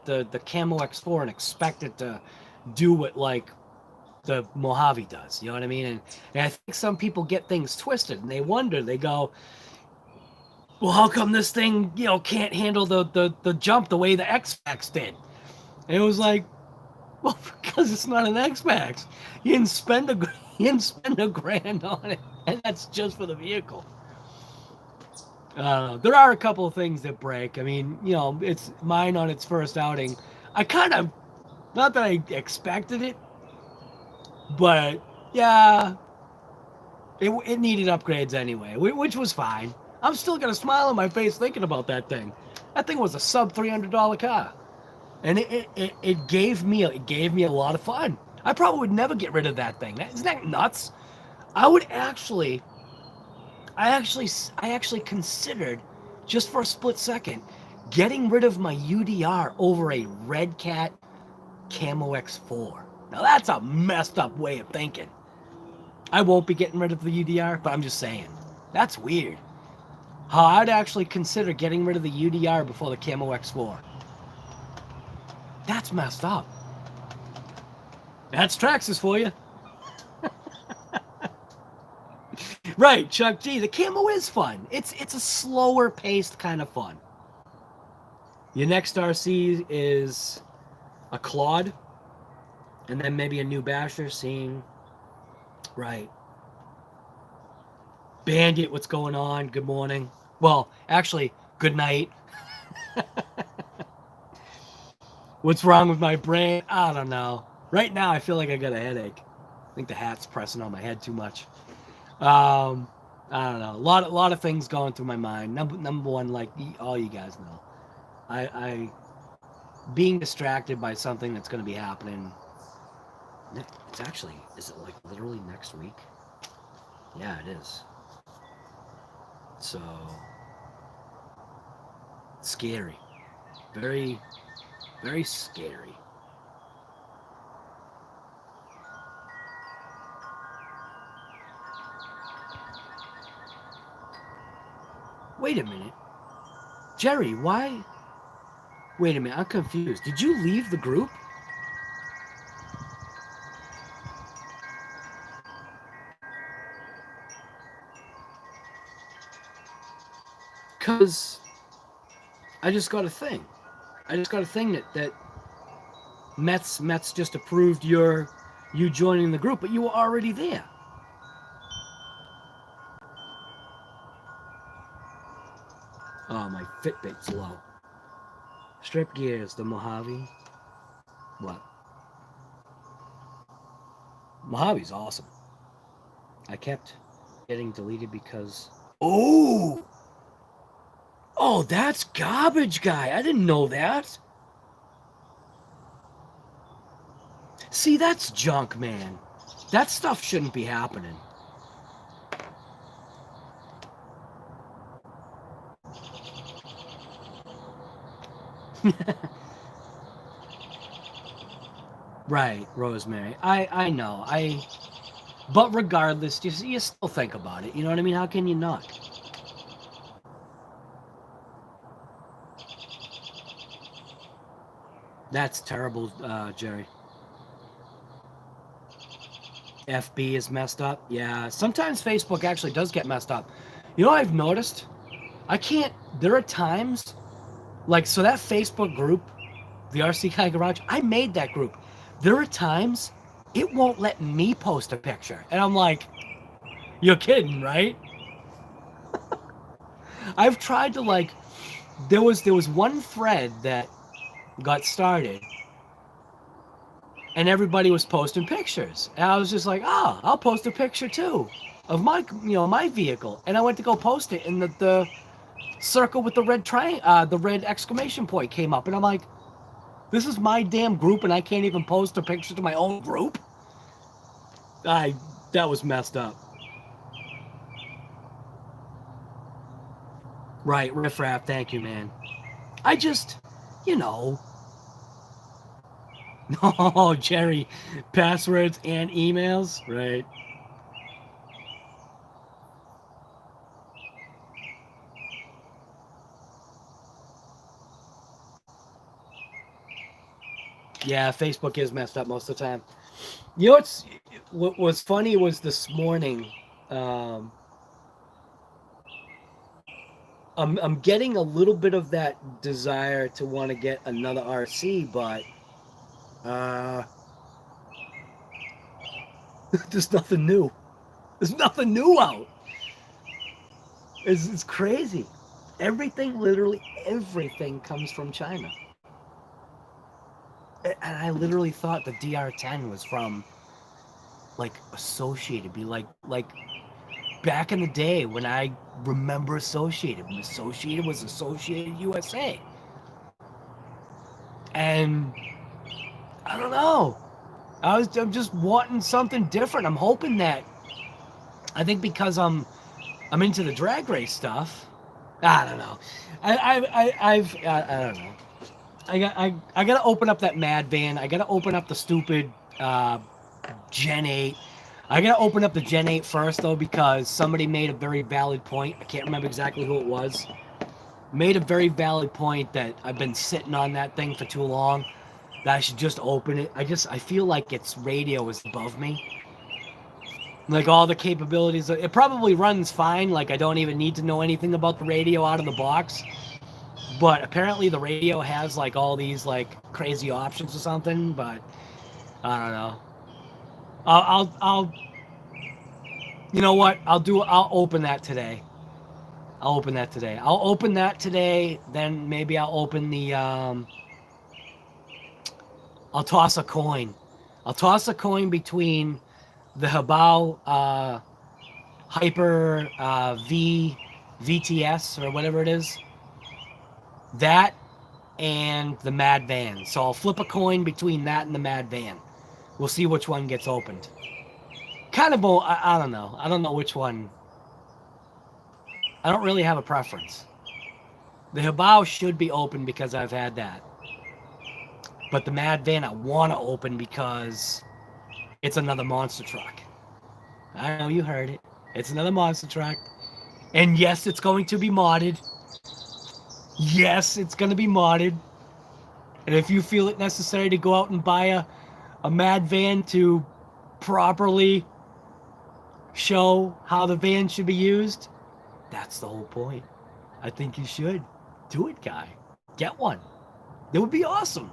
A: Camo X4 and expect it to do what like the Mojave does, you know what I mean? And I think some people get things twisted, and they wonder, they go, well, how come this thing, you know, can't handle the jump the way the X-Max did? And it was like, well, because it's not an X-Max. You didn't spend a grand on it, and that's just for the vehicle. There are a couple of things that break. I mean, you know, it's mine on its first outing. I kind of, not that I expected it, but yeah, it needed upgrades anyway, which was fine. I'm still got a smile on my face thinking about that thing. That thing was a sub $300 car. And it gave me a lot of fun. I probably would never get rid of that thing. Isn't that nuts? I actually considered, just for a split second, getting rid of my UDR over a Red Cat Camo X4. Now that's a messed up way of thinking. I won't be getting rid of the UDR, but I'm just saying. That's weird. How I'd actually consider getting rid of the UDR before the Camo X4. That's messed up. That's Traxxas for you. Right, Chuck G. The Camo is fun. It's a slower paced kind of fun. Your next RC is a Claude, and then maybe a new Basher. Seeing, right. Bandit, what's going on? Good morning. Well, actually, good night. What's wrong with my brain? I don't know. Right now, I feel like I got a headache. I think the hat's pressing on my head too much. Um, I don't know. A lot of things going through my mind. Number one, like all you guys know, I being distracted by something that's going to be happening. It's actually, is it like literally next week? Yeah, it is. So scary, very, very scary. Wait a minute, Jerry. Why? Wait a minute. I'm confused. Did you leave the group? Cause I just got a thing. I just got a thing that Mets just approved you joining the group, but you were already there. Oh, my Fitbit's low. Strip gears, the Mojave. What? Mojave's awesome. I kept getting deleted because. Oh! Oh, that's garbage guy. I didn't know that. See, that's junk, man. That stuff shouldn't be happening. Right, Rosemary. I know. But regardless, you still think about it. You know what I mean? How can you not? That's terrible, Jerry. FB is messed up. Yeah, sometimes Facebook actually does get messed up. You know what I've noticed? I can't. There are times, like, so that Facebook group, the RC Guy Garage, I made that group. There are times it won't let me post a picture. And I'm like, you're kidding, right? I've tried to, like, there was one thread that got started and everybody was posting pictures. And I was just like, oh, I'll post a picture too of my vehicle. And I went to go post it, and the circle with the red the red exclamation point came up, and I'm like, this is my damn group, and I can't even post a picture to my own group. That was messed up. Right, riffraff. Thank you, man. I just, you know, oh, Jerry, passwords and emails, right? Yeah, Facebook is messed up most of the time. You know what was funny was this morning. Um, I'm getting a little bit of that desire to want to get another RC, but uh, there's nothing new. There's nothing new out. It's crazy. Everything, literally everything, comes from China. And I literally thought the DR10 was from, like, Associated. Be like back in the day when I remember Associated. When Associated was Associated USA. And I don't know. I'm just wanting something different. I'm hoping that, I think because I'm into the drag race stuff. I don't know. I don't know. I gotta open up that Mad Van. I gotta open up the stupid Gen 8. I gotta open up the Gen 8 first though, because somebody made a very valid point. I can't remember exactly who it was. Made a very valid point that I've been sitting on that thing for too long. That I should just open it. I feel like its radio is above me. Like all the capabilities, it probably runs fine. Like I don't even need to know anything about the radio out of the box. But apparently the radio has like all these like crazy options or something. But I don't know. I'll you know what? I'll open that today. I'll open that today. I'll open that today. Then maybe I'll open the I'll toss a coin. I'll toss a coin between the Habao Hyper VTS or whatever it is. That and the Mad Van. So I'll flip a coin between that and the Mad Van. We'll see which one gets opened. Kind of, I don't know. I don't know which one. I don't really have a preference. The Hibao should be open because I've had that. But the Mad Van I want to open because it's another monster truck. I know you heard it. It's another monster truck. And yes, it's going to be modded. Yes, it's going to be modded. And if you feel it necessary to go out and buy a Mad Van to properly show how the van should be used, that's the whole point. I think you should. Do it, guy. Get one. That would be awesome.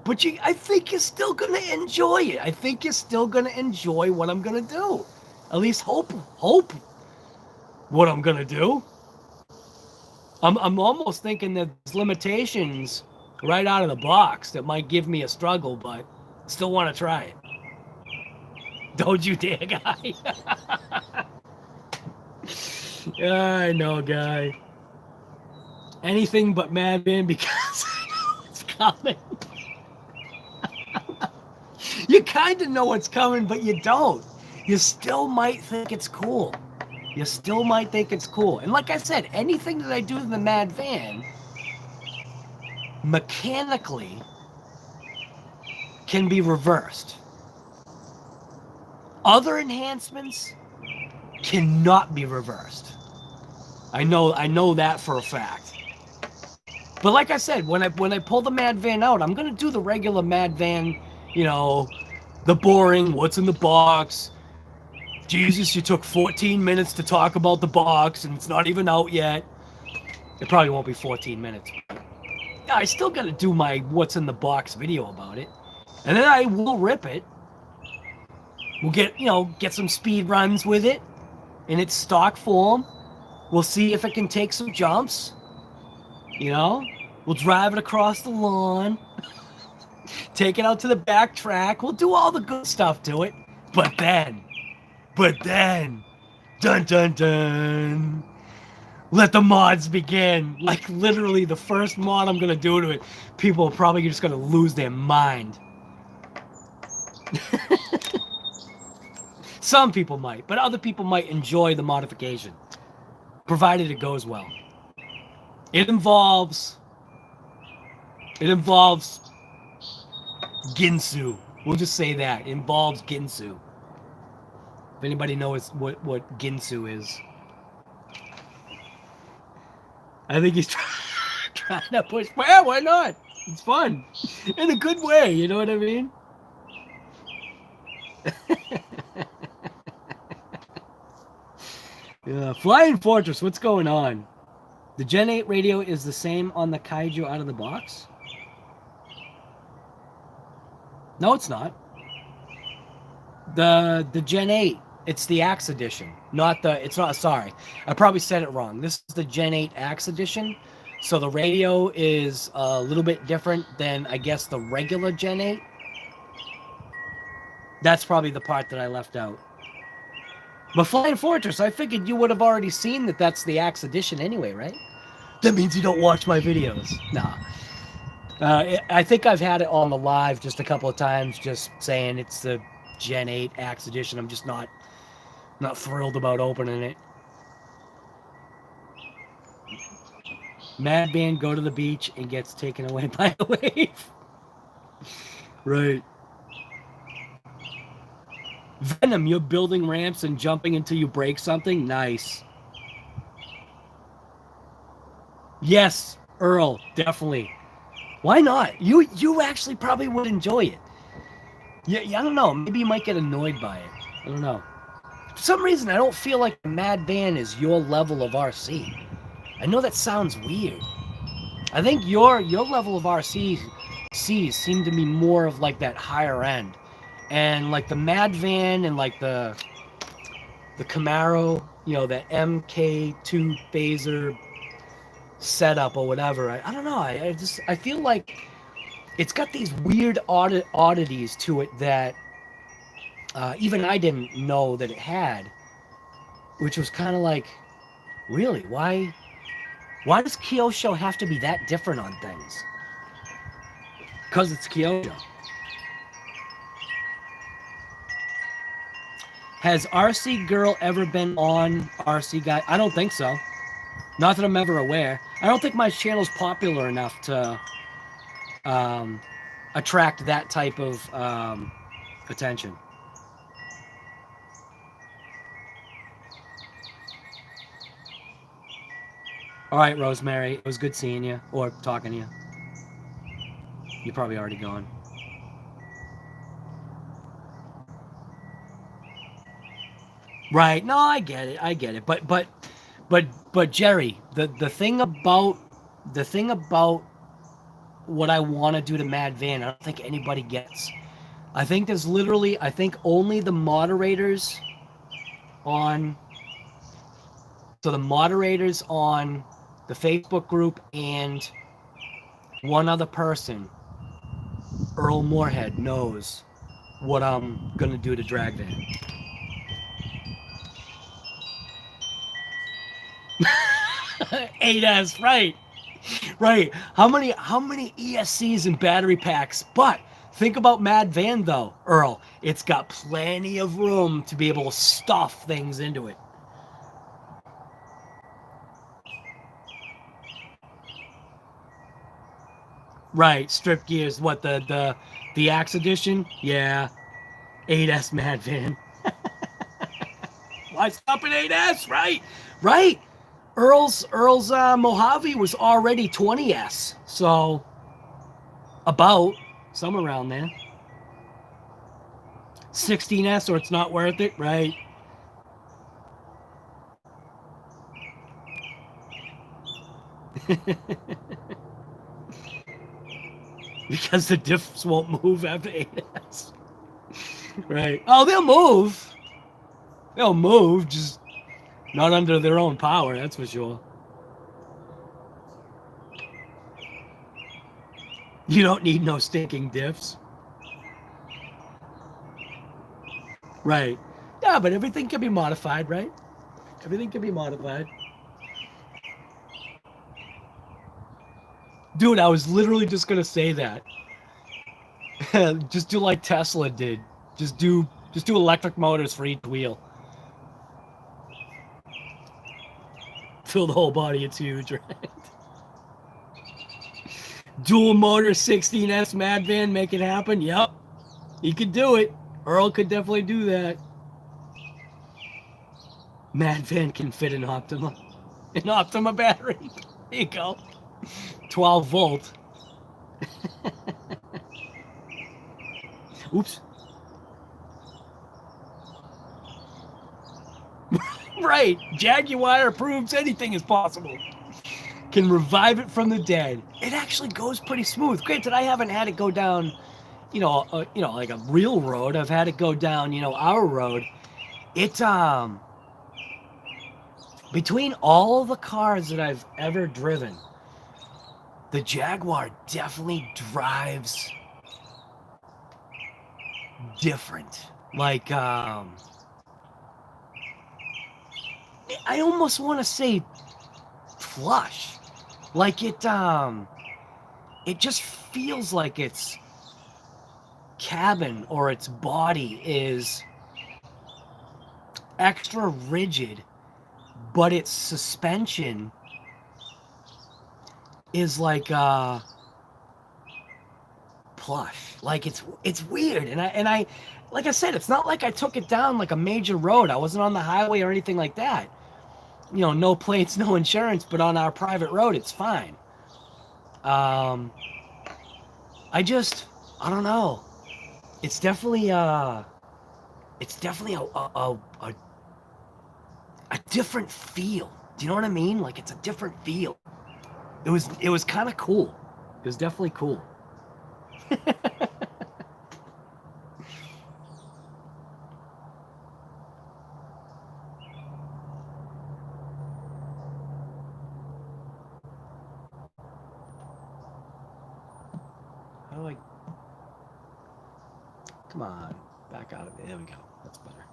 A: But I think you're still going to enjoy it. I think you're still going to enjoy what I'm going to do. At least hope what I'm going to do. I'm almost thinking that there's limitations right out of the box that might give me a struggle, but still want to try it. Don't you dare, guy. I know, guy. Anything but Mad Men because I know it's coming. You kind of know what's coming, but you don't. You still might think it's cool. You still might think it's cool. And like I said, anything that I do in the Mad Van mechanically can be reversed. Other enhancements cannot be reversed. I know that for a fact. But like I said, when I pull the Mad Van out, I'm gonna do the regular Mad Van, you know, the boring, what's in the box. Jesus, you took 14 minutes to talk about the box and it's not even out yet. It probably won't be 14 minutes. But I still gotta do my what's in the box video about it. And then I will rip it. We'll get some speed runs with it in its stock form. We'll see if it can take some jumps. You know, we'll drive it across the lawn, take it out to the back track. We'll do all the good stuff to it. But then, dun dun dun, let the mods begin. Like literally the first mod I'm going to do to it, people are probably just going to lose their mind. Some people might, but other people might enjoy the modification, provided it goes well. It involves Ginsu. We'll just say that. It involves Ginsu. If anybody knows what Ginsu is. I think he's trying to push. Well, why not? It's fun. In a good way, you know what I mean? Yeah, Flying Fortress, what's going on? The Gen 8 radio is the same on the Kaiju out of the box? No, it's not. The Gen 8, it's the Axe Edition. Sorry. I probably said it wrong. This is the Gen 8 Axe Edition. So the radio is a little bit different than, I guess, the regular Gen 8. That's probably the part that I left out. But Flying Fortress, I figured you would have already seen that that's the Axe Edition anyway, right? That means you don't watch my videos. Nah. I think I've had it on the live just a couple of times, just saying it's the Gen 8 Axe Edition. I'm just not thrilled about opening it. Madman go to the beach and gets taken away by a wave. Right. Venom, you're building ramps and jumping until you break something? Nice. Yes, Earl, definitely. Why not? You actually probably would enjoy it. Yeah, I don't know. Maybe you might get annoyed by it. I don't know. For some reason, I don't feel like the Mad Van is your level of RC. I know that sounds weird. I think your level of RCs seem to be more of like that higher end. And like the Mad Van and like the Camaro, you know, that MK2 phaser setup or whatever. I don't know. I feel like it's got these weird oddities to it that even I didn't know that it had. which was kind of like, really, why does Kyosho have to be that different on things? Because it's Kyosho. Has RC Girl ever been on RC Guy? I don't think so. Not that I'm ever aware. I don't think my channel's popular enough to attract that type of attention. All right, Rosemary. It was good seeing you or talking to you. You're probably already gone. Right. No, I get it. I get it. But Jerry, the thing about what I want to do to Mad Van, I don't think anybody gets. I think only the moderators on the moderators on the Facebook group and one other person, Earl Moorhead, knows what I'm gonna do to Drag Van. $8S, right. Right. How many ESCs and battery packs? But think about Mad Van though, Earl. It's got plenty of room to be able to stuff things into it. Right, strip gears. What the Axe edition? Yeah, 8S Mad Van. Why stop at 8S? Right, right. Earl's Mojave was already 20S, so about somewhere around there. 16S, or it's not worth it, right? Because the diffs won't move after 8S. Right. Oh, they'll move. They'll move, just not under their own power, that's for sure. You don't need no stinking diffs. Right. Yeah, but everything can be modified, right? Everything can be modified. Dude, I was literally just gonna say that. Just do like Tesla did. Just do electric motors for each wheel. Fill the whole body, it's huge, right? Dual motor 16S Mad Van, make it happen. Yep. He could do it. Earl could definitely do that. Mad Van can fit an Optima. An Optima battery. There you go. 12 volt. Oops. Right. Jaguar proves anything is possible. Can revive it from the dead. It actually goes pretty smooth. Granted, I haven't had it go down, like a real road. I've had it go down, our road. It between all the cars that I've ever driven, the Jaguar definitely drives different. Like I almost want to say plush. Like it just feels like its cabin or its body is extra rigid, but its suspension is like plush. Like it's weird. And I like I said, it's not like I took it down like a major road. I wasn't on the highway or anything like that. No plates, no insurance, but on our private road, it's fine. I don't know. It's definitely a different feel. Do you know what I mean? Like it's a different feel. It was kind of cool. It was definitely cool. How do I? Come on, back out of it. There we go. That's better.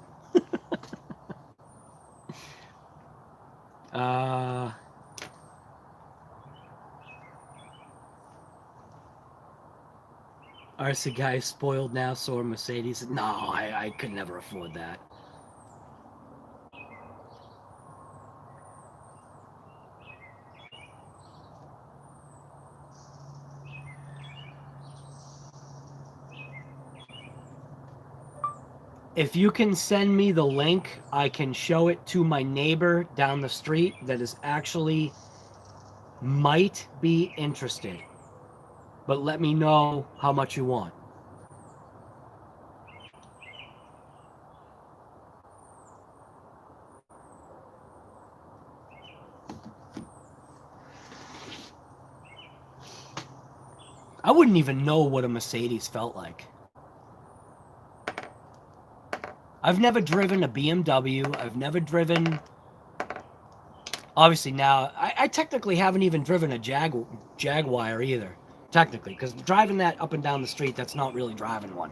A: RC guy spoiled now, so are Mercedes. No, I could never afford that. If you can send me the link, I can show it to my neighbor down the street that is actually might be interested. But let me know how much you want. I wouldn't even know what a Mercedes felt like. I've never driven a BMW. I've never driven... Obviously now, I technically haven't even driven a Jaguar either. Technically, because driving that up and down the street, that's not really driving one.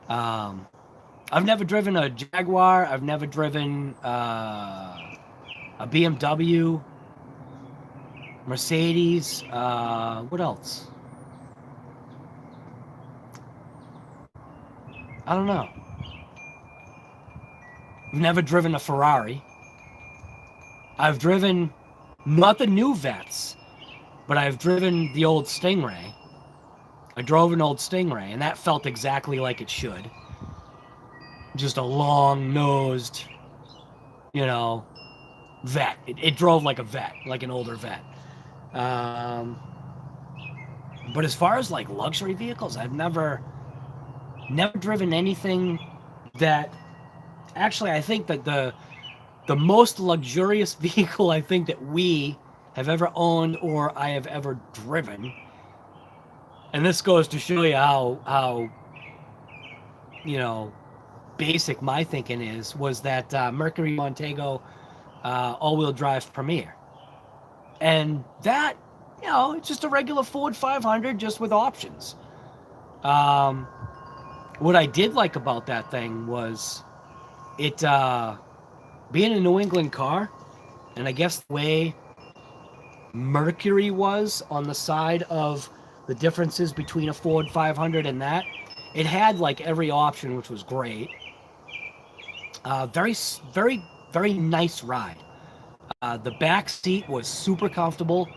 A: I've never driven a Jaguar. I've never driven a BMW, Mercedes. What else? I don't know. I've never driven a Ferrari. I've driven not the new Vets, but I've driven the old Stingray. I drove an old Stingray, and that felt exactly like it should. Just a long-nosed, you know, vet. It drove like a vet, like an older vet. But as far as like luxury vehicles, I've never driven anything that... Actually, I think that the most luxurious vehicle I think that we have ever owned or I have ever driven, and this goes to show you how you know, basic my thinking is, was that Mercury Montego all-wheel drive Premier. And that, you know, it's just a regular Ford 500 just with options. What I did like about that thing was it being a New England car, and I guess the way Mercury was on the side of the differences between a Ford 500 and that, it had like every option, which was great. Very, very, very nice ride. The back seat was super comfortable.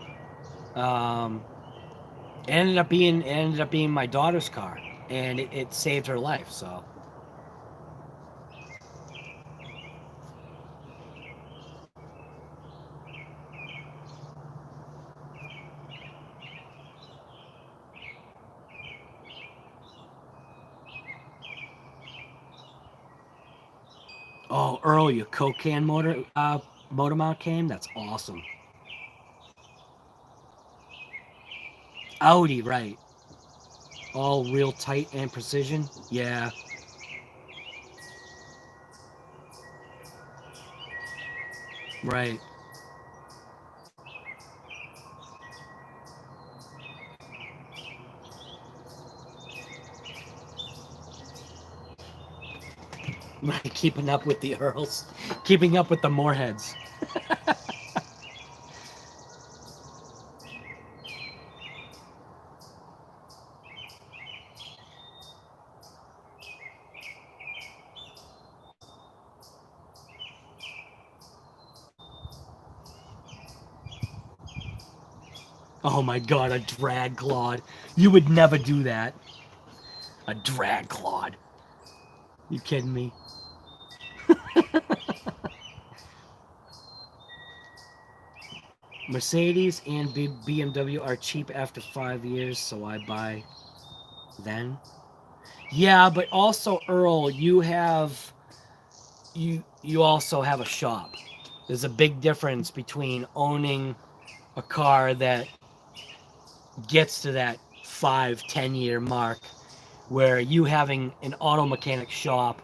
A: Ended up being my daughter's car, and it saved her life. So. Oh, Earl, your Coke can motor mount came? That's awesome. Audi, right. All real tight and precision. Yeah. Right. Right, keeping up with the Earls. Keeping up with the Moorheads. Oh my god, a drag Claude. You would never do that. A drag Claude. You kidding me? Mercedes and BMW are cheap after 5 years, so I buy then. Yeah, but also, Earl, you also have a shop. There's a big difference between owning a car that gets to that 5-10 year mark, where you having an auto mechanic shop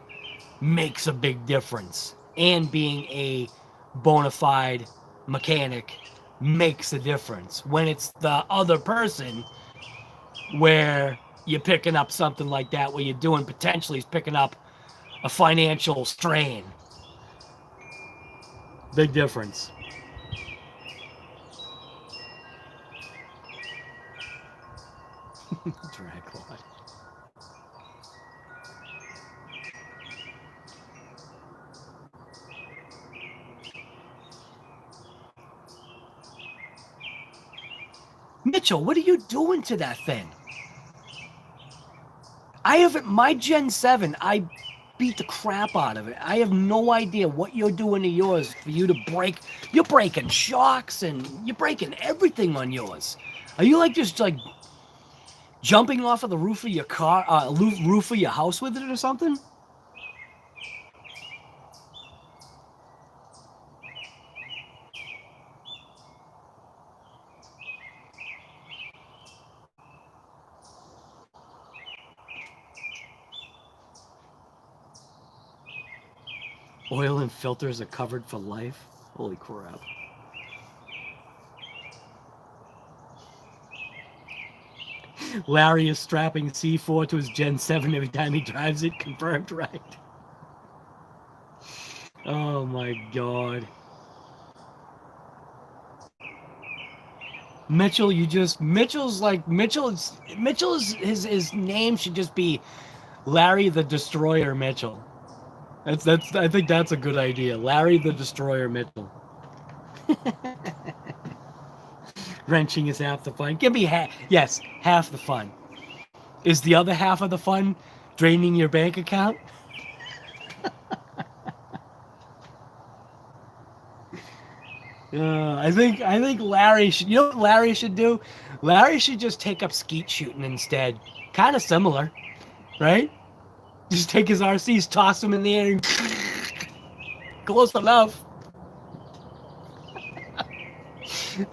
A: makes a big difference, and being a bona fide mechanic makes a difference. When it's the other person, where you're picking up something like that, where you're doing potentially is picking up a financial strain. Big difference. Dragline. Mitchell, what are you doing to that thing? I haven't, my Gen 7, I beat the crap out of it. I have no idea what you're doing to yours for you to break. You're breaking shocks and you're breaking everything on yours. Are you like just like jumping off of the roof of your car, roof of your house with it or something? Oil and filters are covered for life. Holy crap. Larry is strapping C4 to his Gen 7 every time he drives it. Confirmed, right? Oh my god. Mitchell, Mitchell's his name should just be Larry the Destroyer Mitchell. That's I think that's a good idea. Larry the Destroyer Mitchell. Wrenching is half the fun. Give me half the fun. Is the other half of the fun draining your bank account? I think Larry should. You know what Larry should do? Larry should just take up skeet shooting instead. Kind of similar, right? Just take his RCs, toss them in the air, and close enough.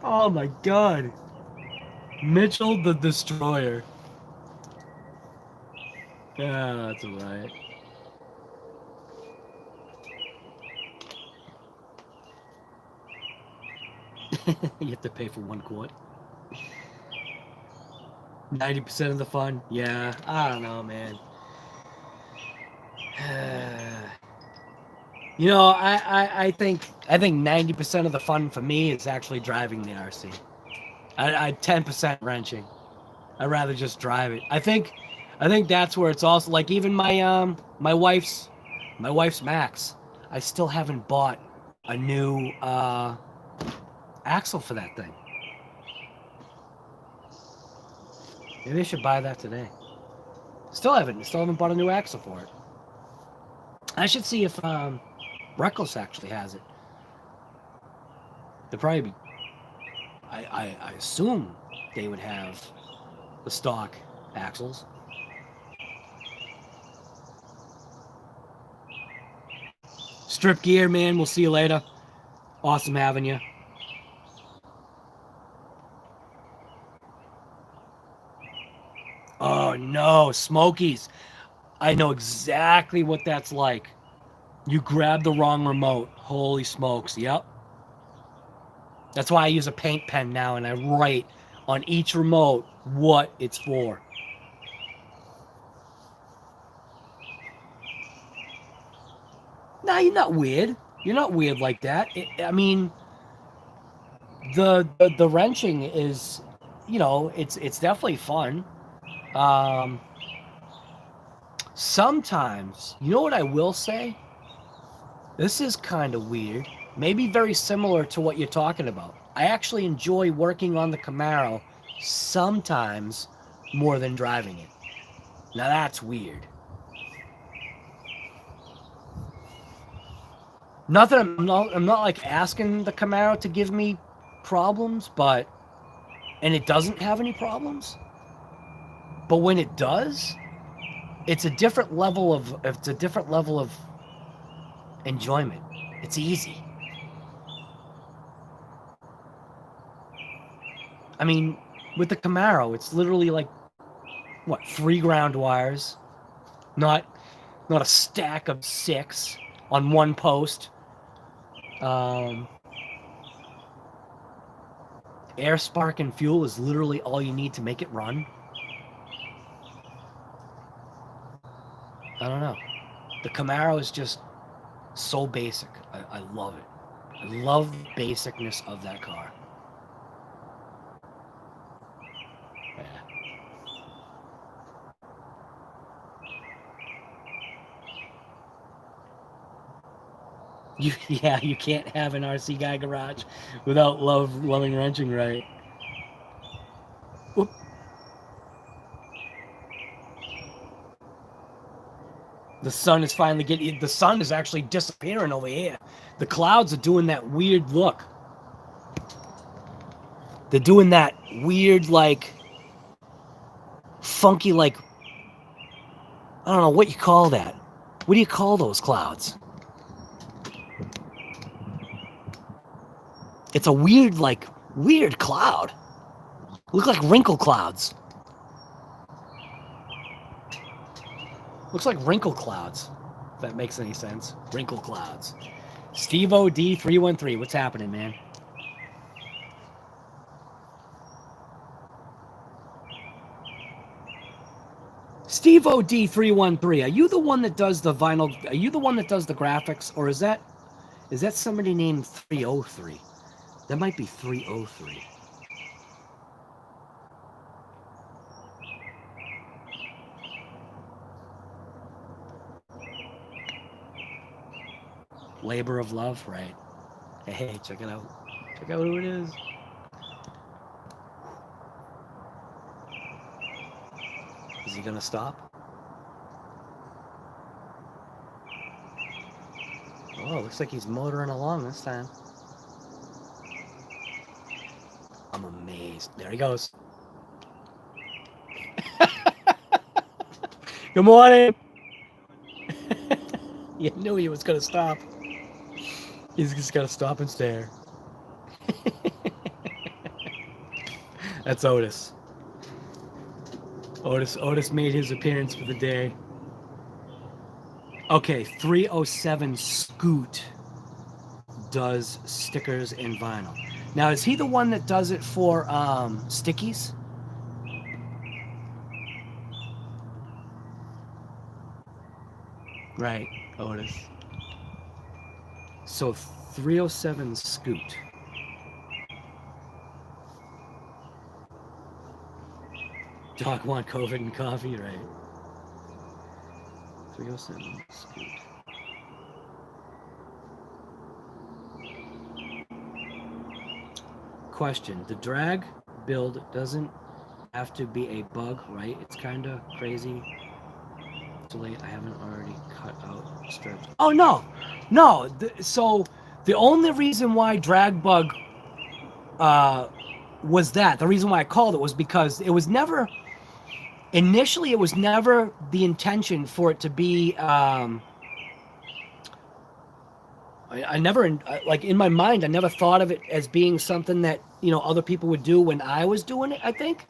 A: Oh my god. Mitchell the Destroyer. Yeah, that's alright. You have to pay for 1 quart. 90% of the fun? Yeah, I don't know, man. You know, I think 90% of the fun for me is actually driving the RC. I 10% wrenching. I'd rather just drive it. I think that's where it's also like even my wife's Max. I still haven't bought a new axle for that thing. Maybe I should buy that today. Still haven't bought a new axle for it. I should see if Reckless actually has it. They'd probably be. I assume they would have the stock axles. Strip gear, man. We'll see you later. Awesome having you. Oh no, Smokies. I know exactly what that's like. You grab the wrong remote. Holy smokes. Yep. That's why I use a paint pen now and I write on each remote what it's for. No, you're not weird. You're not weird like that. I mean, the wrenching is, you know, it's definitely fun. Sometimes, you know what I will say? This is kind of weird. Maybe very similar to what you're talking about. I actually enjoy working on the Camaro sometimes more than driving it. Now that's weird. Not that I'm not like asking the Camaro to give me problems, but and it doesn't have any problems. But when it does, it's a different level of enjoyment. It's easy. I mean, with the Camaro, it's literally like what, 3 ground wires, not a stack of 6 on one post. Air, spark, and fuel is literally all you need to make it run. I don't know. The Camaro is just so basic. I love it. I love the basicness of that car. Yeah. Yeah, you can't have an RC guy garage without loving wrenching, right? Oop. The sun is finally getting. The sun is actually disappearing over here. The clouds are doing that weird look. They're doing that weird, like, funky, like, I don't know what you call that. What do you call those clouds? It's a weird, like, weird cloud. Look like wrinkle clouds. Looks like wrinkle clouds. If that makes any sense. Wrinkle clouds. Steve OD313. What's happening, man? Steve OD313. Are you the one that does the vinyl? Are you the one that does the graphics, or is that somebody named 303? That might be 303. Labor of Love, right? Hey, check it out. Check out who it is. Is he gonna stop? Oh, looks like he's motoring along this time. I'm amazed. There he goes. Good morning. You knew he was gonna stop. He's just gotta stop and stare. That's Otis. Otis made his appearance for the day. Okay, 307 Scoot does stickers and vinyl. Now, is he the one that does it for stickies? Right, Otis. So 307 Scoot. Doc want COVID and coffee, right? 307 Scoot. Question: the drag build doesn't have to be a bug, right? It's kind of crazy. Too late. I haven't already cut out strips. Oh no. So the only reason why drag bug was that the reason why I called it was because it was never initially it was never the intention for it to be I never like in my mind I never thought of it as being something that other people would do when I was doing it, I think.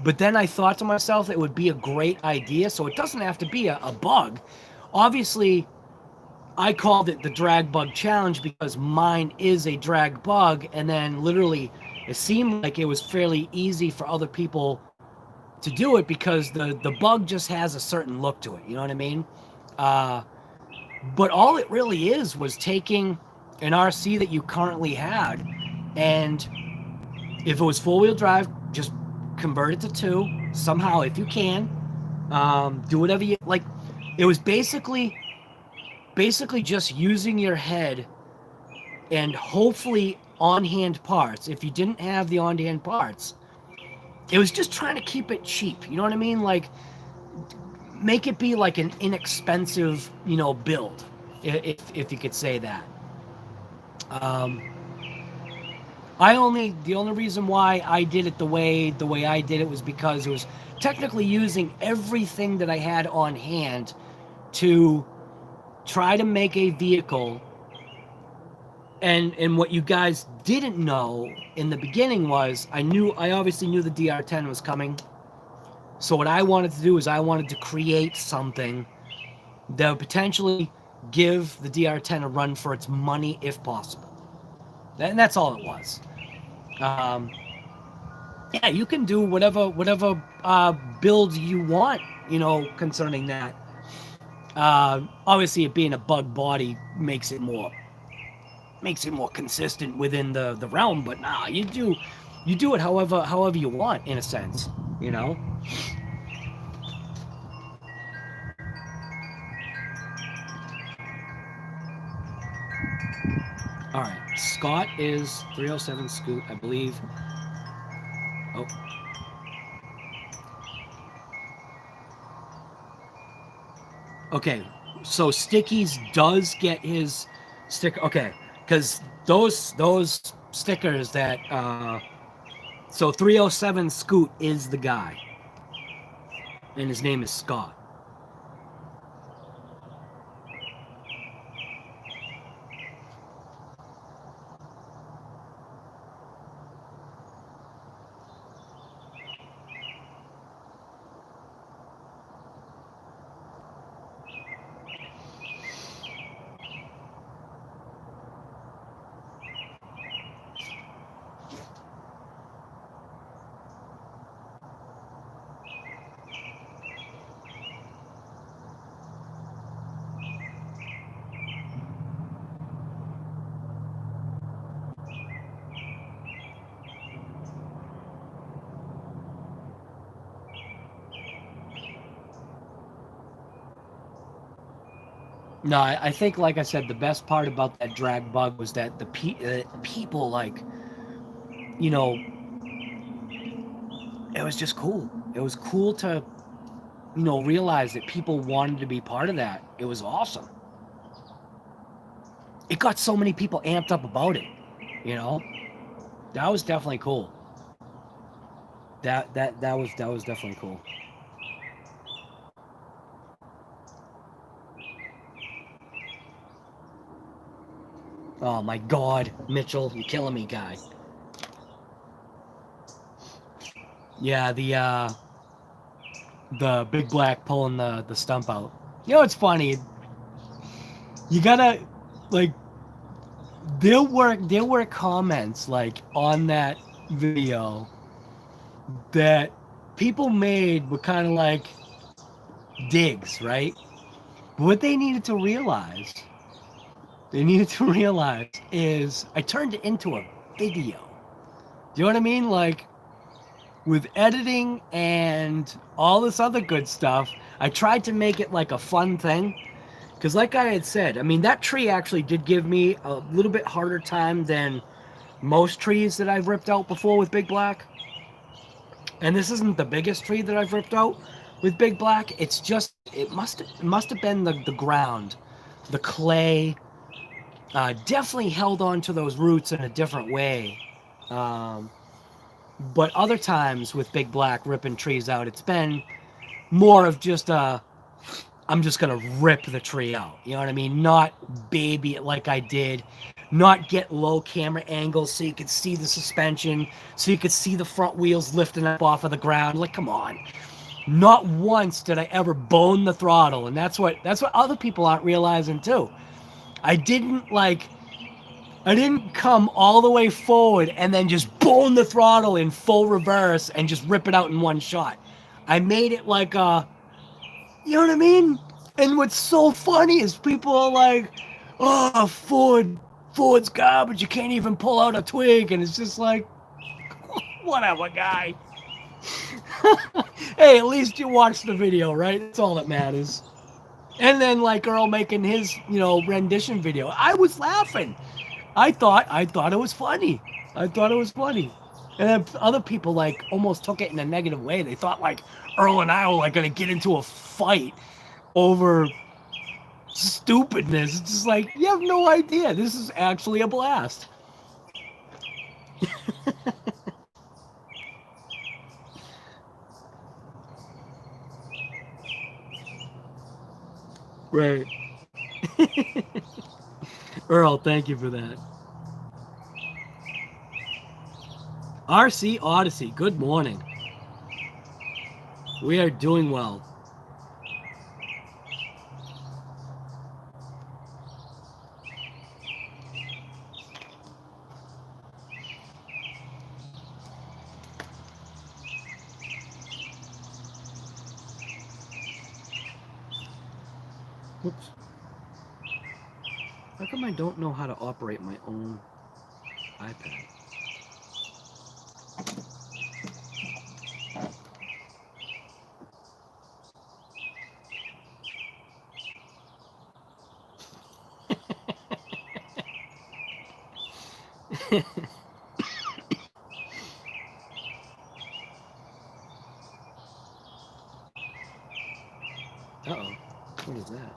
A: But then I thought to myself it would be a great idea, so it doesn't have to be a bug. Obviously I called it the drag bug challenge because mine is a drag bug, and then literally it seemed like it was fairly easy for other people to do it because the bug just has a certain look to it, you know what I mean? But all it really is was taking an RC that you currently had, and if it was four-wheel drive, just convert it to two somehow if you can. Do whatever you like. It was basically just using your head and hopefully on-hand parts. If you didn't have the on-hand parts, it was just trying to keep it cheap. You know what I mean? Like, make it be like an inexpensive, build, if you could say that. The only reason why I did it the way I did it was because it was technically using everything that I had on hand to try to make a vehicle. And what you guys didn't know in the beginning was I obviously knew the DR10 was coming. So what I wanted to do is I wanted to create something that would potentially give the DR10 a run for its money if possible. And that's all it was. Yeah, you can do whatever build you want, concerning that. Obviously, it being a bug body makes it more consistent within the realm. But nah, you do it however you want, in a sense, All right. Scott is 307 Scoot, I believe. Oh. Okay. So Stickies does get his sticker. Okay. Because those stickers that so 307 Scoot is the guy. And his name is Scott. No, I think, like I said, the best part about that drag bug was that the people, like, you know, it was just cool. It was cool to, realize that people wanted to be part of that. It was awesome. It got so many people amped up about it, you know? That was definitely cool. That was definitely cool. Oh my God, Mitchell, you're killing me, guy. Yeah, the big black pulling the stump out. You know, it's funny. You gotta, like, there were comments like on that video that people made were kind of like digs, right? But what they needed to realize is I turned it into a video. Do you know what I mean? Like, with editing and all this other good stuff, I tried to make it like a fun thing. Because like I had said, I mean, that tree actually did give me a little bit harder time than most trees that I've ripped out before with Big Black. And this isn't the biggest tree that I've ripped out with Big Black. It's just, it must have been the ground, the clay. Definitely held on to those roots in a different way. Um, but other times with Big Black ripping trees out, it's been more of just I'm just gonna rip the tree out. You know what I mean? Not baby it like I did. Not get low camera angles so you could see the suspension, so you could see the front wheels lifting up off of the ground. Like, come on. Not once did I ever bone the throttle, and that's what other people aren't realizing too. I didn't come all the way forward and then just bone the throttle in full reverse and just rip it out in one shot. I made it like you know what I mean? And what's so funny is people are like, "Oh, Ford's garbage. You can't even pull out a twig," and it's just like, whatever, guy. Hey, at least you watched the video, right? That's all that matters. And then like Earl making his, rendition video. I was laughing. I thought it was funny. I thought it was funny. And then other people like almost took it in a negative way. They thought like Earl and I were like gonna get into a fight over stupidness. It's just like, you have no idea. This is actually a blast. Right. Earl, thank you for that. RC Odyssey, good morning. We are doing well. Whoops. How come I don't know how to operate my own iPad? Uh-oh. What is that?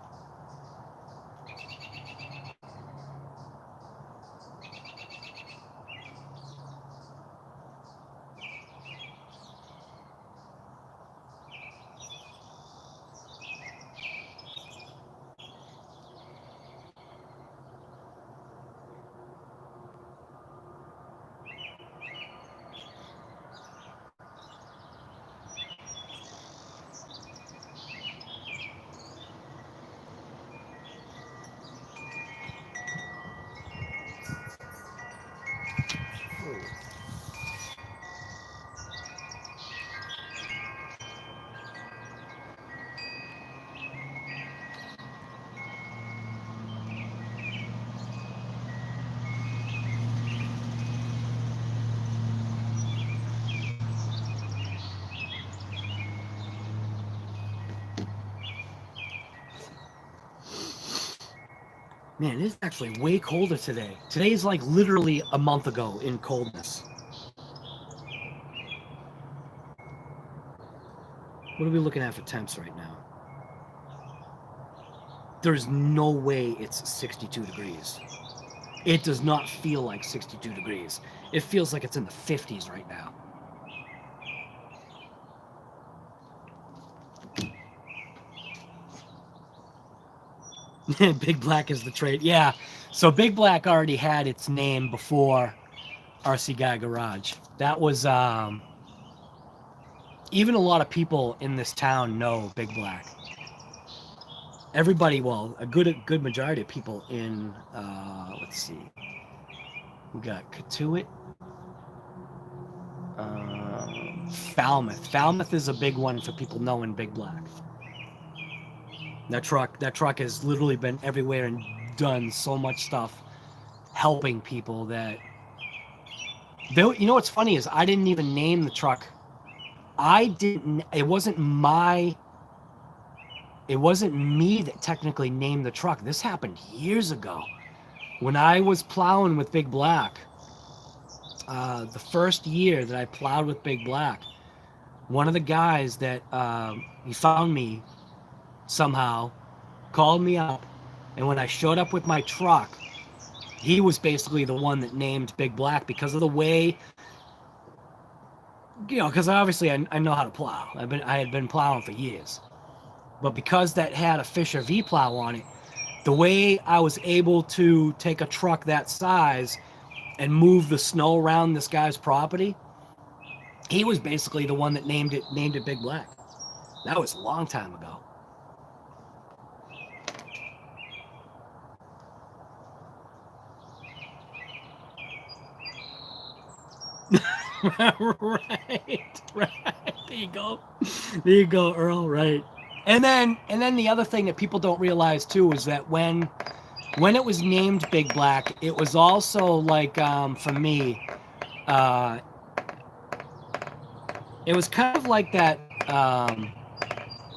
A: Man, it's actually way colder today. Today is like literally a month ago in coldness. What are we looking at for temps right now? There's no way it's 62 degrees. It does not feel like 62 degrees. It feels like it's in the 50s right now. Big Black is the trade. Yeah. So Big Black already had its name before RC Guy Garage. That was even a lot of people in this town know Big Black. Everybody, well, a good majority of people in let's see. We got Katuitt, Falmouth. Falmouth is a big one for people knowing Big Black. That truck has literally been everywhere and done so much stuff helping people that you know what's funny is I didn't even name the truck. It wasn't me that technically named the truck. This happened years ago when I was plowing with Big Black. The first year that I plowed with Big Black, one of the guys that he found me somehow called me up, and when I showed up with my truck, he was basically the one that named Big Black because of the way, you know, because obviously I know how to plow. I had been plowing for years, but because that had a Fisher V plow on it, the way I was able to take a truck that size and move the snow around this guy's property, he was basically the one that named it Big Black. That was a long time ago. right. There you go, Earl. Right. And then the other thing that people don't realize too is that when it was named Big Black, it was also like for me, it was kind of like that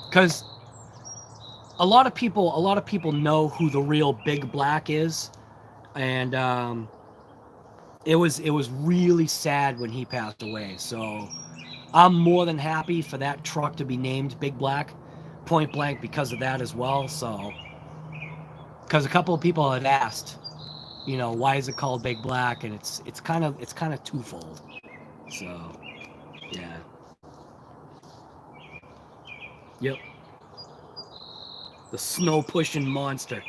A: because a lot of people know who the real Big Black is, and it was really sad when he passed away. So I'm more than happy for that truck to be named Big Black, point blank, because of that as well. So, because a couple of people had asked, you know, why is it called Big Black, and it's kind of twofold. So, yeah. Yep. The snow pushing monster.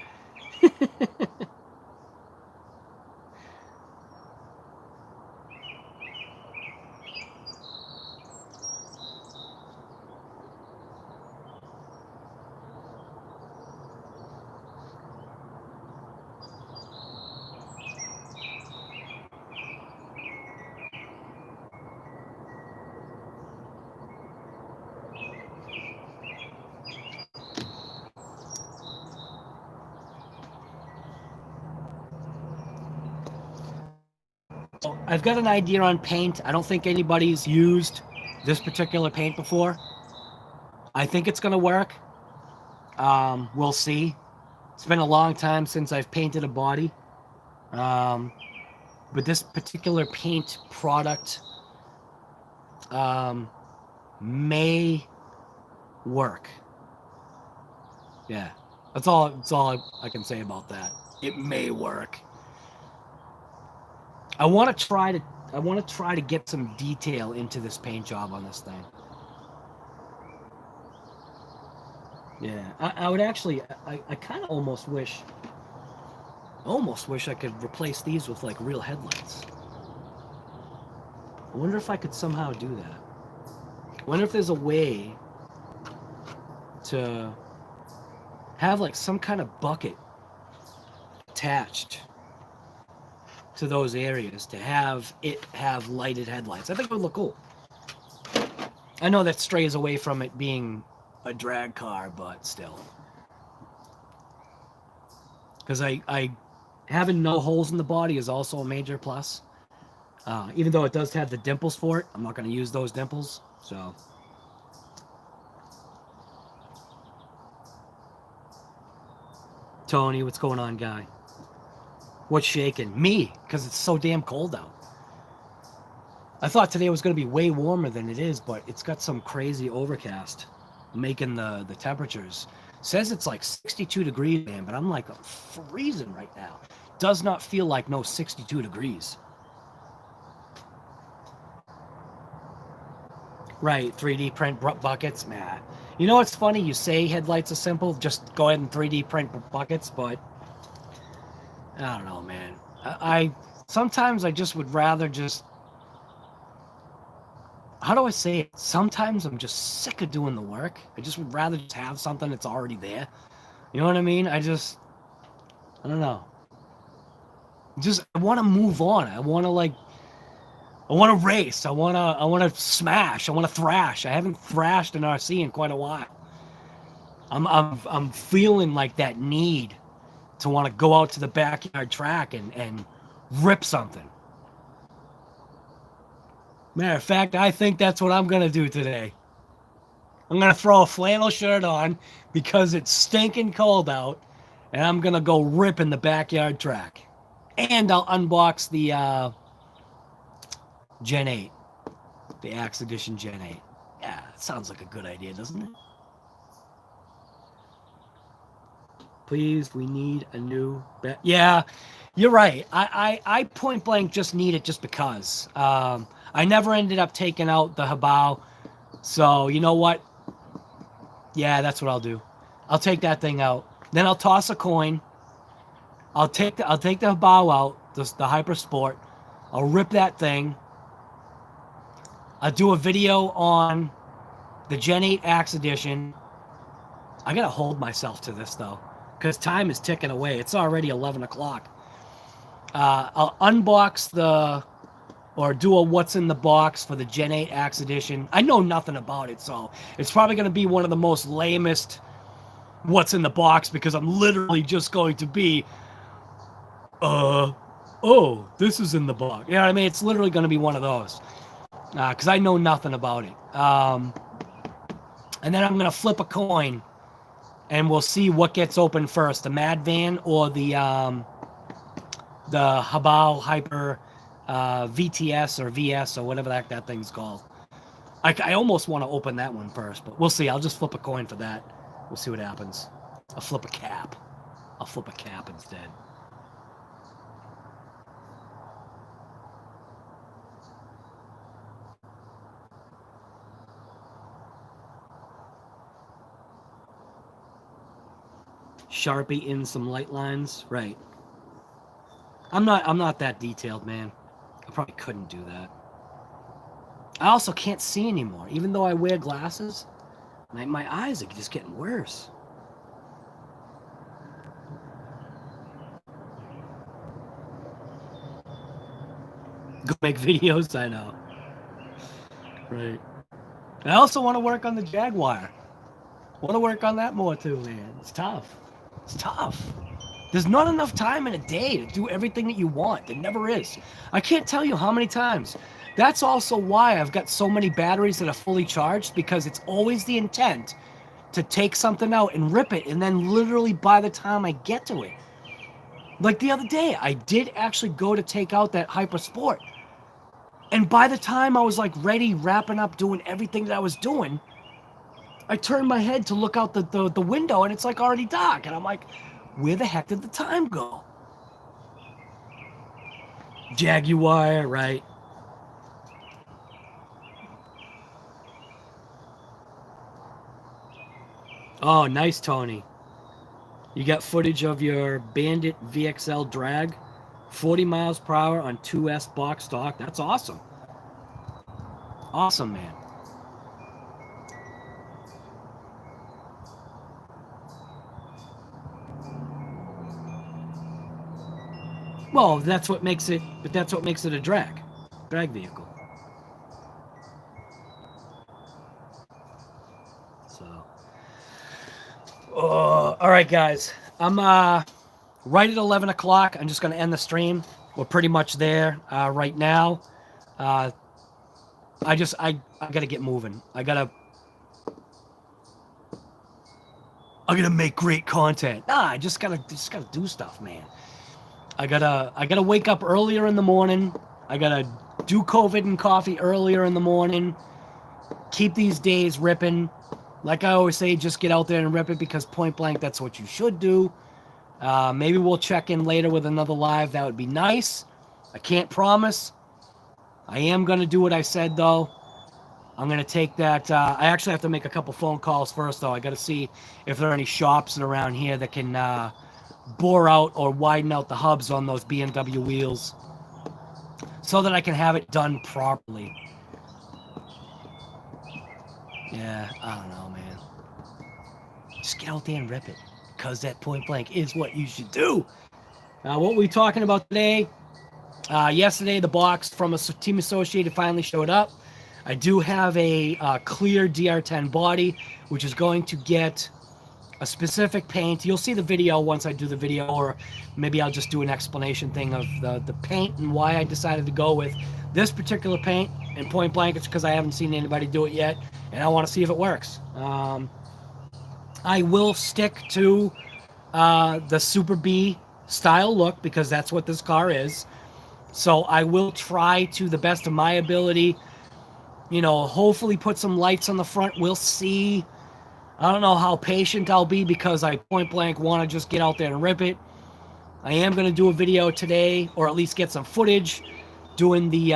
A: I've got an idea on paint. I don't think anybody's used this particular paint before. I think it's going to work. We'll see. It's been a long time since I've painted a body. but this particular paint product may work. Yeah, that's all I can say about that. It may work. I want to try to get some detail into this paint job on this thing. Yeah, I would actually, I kind of almost wish I could replace these with like real headlights. I wonder if I could somehow do that. I wonder if there's a way to have like some kind of bucket attached to those areas to have lighted headlights. I think it would look cool. I know that strays away from it being a drag car, but still. Because I having no holes in the body is also a major plus. Even though it does have the dimples for it, I'm not going to use those dimples. So, Tony, what's going on, guy? What's shaking? Me, because it's so damn cold out. I thought today was going to be way warmer than it is, but it's got some crazy overcast making the temperatures. Says it's like 62 degrees, man, but I'm like freezing right now. Does not feel like no 62 degrees. Right, 3D print buckets, man. You know what's funny? You say headlights are simple, just go ahead and 3D print buckets, but I don't know, man. I sometimes I just would rather just, how do I say it? Sometimes I'm just sick of doing the work. I just would rather just have something that's already there. You know what I mean? I don't know. I want to move on. I want to race. I want to smash. I want to thrash. I haven't thrashed an RC in quite a while. I'm feeling like that need to want to go out to the backyard track and rip something. Matter of fact, I think that's what I'm going to do today. I'm going to throw a flannel shirt on because it's stinking cold out, and I'm going to go rip in the backyard track. And I'll unbox the Gen 8. The Axe Edition Gen 8. Yeah, it sounds like a good idea, doesn't it? Please, we need a new... Yeah, you're right. I point blank just need it just because. I never ended up taking out the Habao. So, you know what? Yeah, that's what I'll do. I'll take that thing out. Then I'll toss a coin. I'll take the Habao out, the Hyper Sport. I'll rip that thing. I'll do a video on the Gen 8 Axe Edition. I gotta hold myself to this though, because time is ticking away. It's already 11 o'clock. I'll unbox or do a what's in the box for the Gen 8 Axe Edition. I know nothing about it, so it's probably going to be one of the most lamest what's in the box, because I'm literally just going to be, oh, this is in the box. You know what I mean? It's literally going to be one of those, because I know nothing about it. And then I'm going to flip a coin, and we'll see what gets opened first, the Mad Van or the Habao Hyper VTS or VS or whatever that thing's called. I almost want to open that one first, but we'll see. I'll just flip a coin for that. We'll see what happens. I'll flip a cap. I'll flip a cap instead. Sharpie in some light lines, right? I'm not that detailed, man. I probably couldn't do that. I also can't see anymore, even though I wear glasses. My eyes are just getting worse. Go make videos, I know. Right. I also want to work on the Jaguar. I want to work on that more too, man. It's tough. It's tough. There's not enough time in a day to do everything that you want. There never is. I can't tell you how many times. That's also why I've got so many batteries that are fully charged, because it's always the intent to take something out and rip it, and then literally by the time I get to it, Like the other day, I did actually go to take out that Hyper Sport. And by the time I was like ready, wrapping up, doing everything that I was doing, I turned my head to look out the window and it's like already dark. And I'm like, where the heck did the time go? Jaguar, right? Oh, nice, Tony. You got footage of your Bandit VXL drag, 40 miles per hour on 2S box stock. That's awesome. Awesome, man. Well, that's what makes it, but that's what makes it a drag vehicle. So, all right, guys. I'm right at 11 o'clock. I'm just going to end the stream. We're pretty much there right now. I gotta get moving. I gotta make great content. I just gotta do stuff, man. I gotta wake up earlier in the morning. I gotta do COVID and coffee earlier in the morning. Keep these days ripping. Like I always say, just get out there and rip it, because point blank, that's what you should do. Maybe we'll check in later with another live. That would be nice. I can't promise. I am going to do what I said, though. I'm going to take that. I actually have to make a couple phone calls first, though. I got to see if there are any shops around here that can bore out or widen out the hubs on those BMW wheels so that I can have it done properly. Yeah, I don't know, man. Just get out there and rip it, because that point blank is what you should do. What were we talking about today? Yesterday, the box from a Team Associated finally showed up. I do have a clear DR10 body, which is going to get a specific paint. You'll see the video once I do the video, or maybe I'll just do an explanation thing of the paint and why I decided to go with this particular paint. And point blank, it's because I haven't seen anybody do it yet, and I want to see if it works. I will stick to the Super B style look, because that's what this car is. So I will try to the best of my ability, hopefully put some lights on the front. We'll see. I don't know how patient I'll be, because I point blank want to just get out there and rip it. I am going to do a video today, or at least get some footage, doing the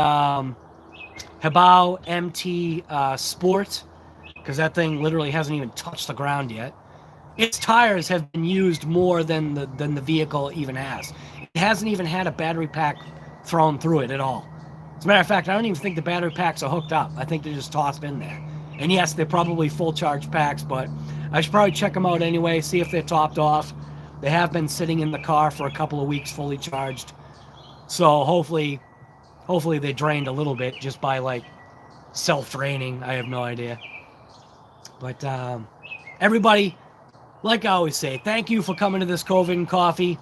A: Hebao MT Sport, because that thing literally hasn't even touched the ground yet. Its tires have been used more than the vehicle even has. It hasn't even had a battery pack thrown through it at all. As a matter of fact, I don't even think the battery packs are hooked up. I think they're just tossed in there. And yes, they're probably full charge packs, but I should probably check them out anyway, see if they're topped off. They have been sitting in the car for a couple of weeks fully charged. So hopefully they drained a little bit just by like self-draining. I have no idea. But everybody, like I always say, thank you for coming to this COVID and Coffee.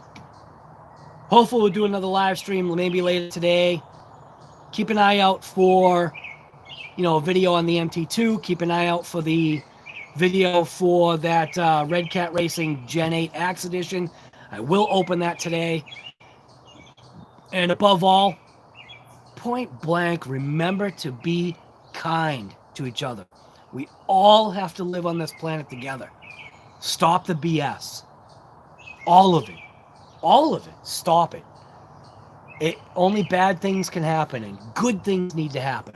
A: Hopefully we'll do another live stream maybe later today. Keep an eye out for, a video on the MT2. Keep an eye out for the video for that Red Cat Racing Gen 8 Axe Edition. I will open that today. And above all, point blank, remember to be kind to each other. We all have to live on this planet together. Stop the BS. All of it. All of it. Stop it. Only bad things can happen, and good things need to happen.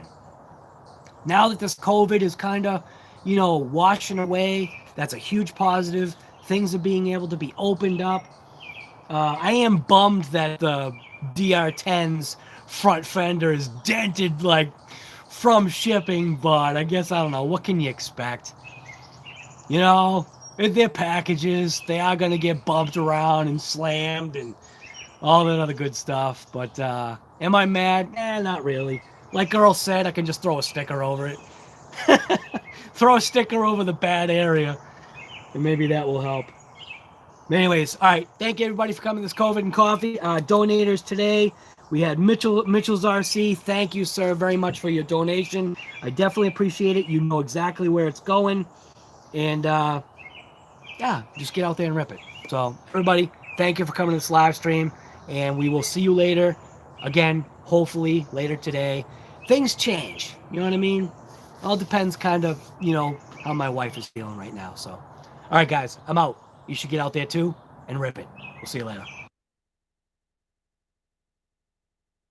A: Now that this COVID is kind of, washing away, that's a huge positive. Things are being able to be opened up. I am bummed that the DR10's front fender is dented, from shipping, but I guess, I don't know, what can you expect? They're packages. They are going to get bumped around and slammed and all that other good stuff. But am I mad? Not really. Like Earl said, I can just throw a sticker over it. Throw a sticker over the bad area, and maybe that will help. But anyways, all right. Thank you, everybody, for coming to this COVID and Coffee. Donators today, we had Mitchell's RC. Thank you, sir, very much for your donation. I definitely appreciate it. You know exactly where it's going. And, yeah, just get out there and rip it. So, everybody, Thank you for coming to this live stream, and we will see you later. Again, hopefully later today. Things change. You know what I mean? All depends kind of, how my wife is feeling right now. So, all right, guys, I'm out. You should get out there too and rip it. We'll see you later.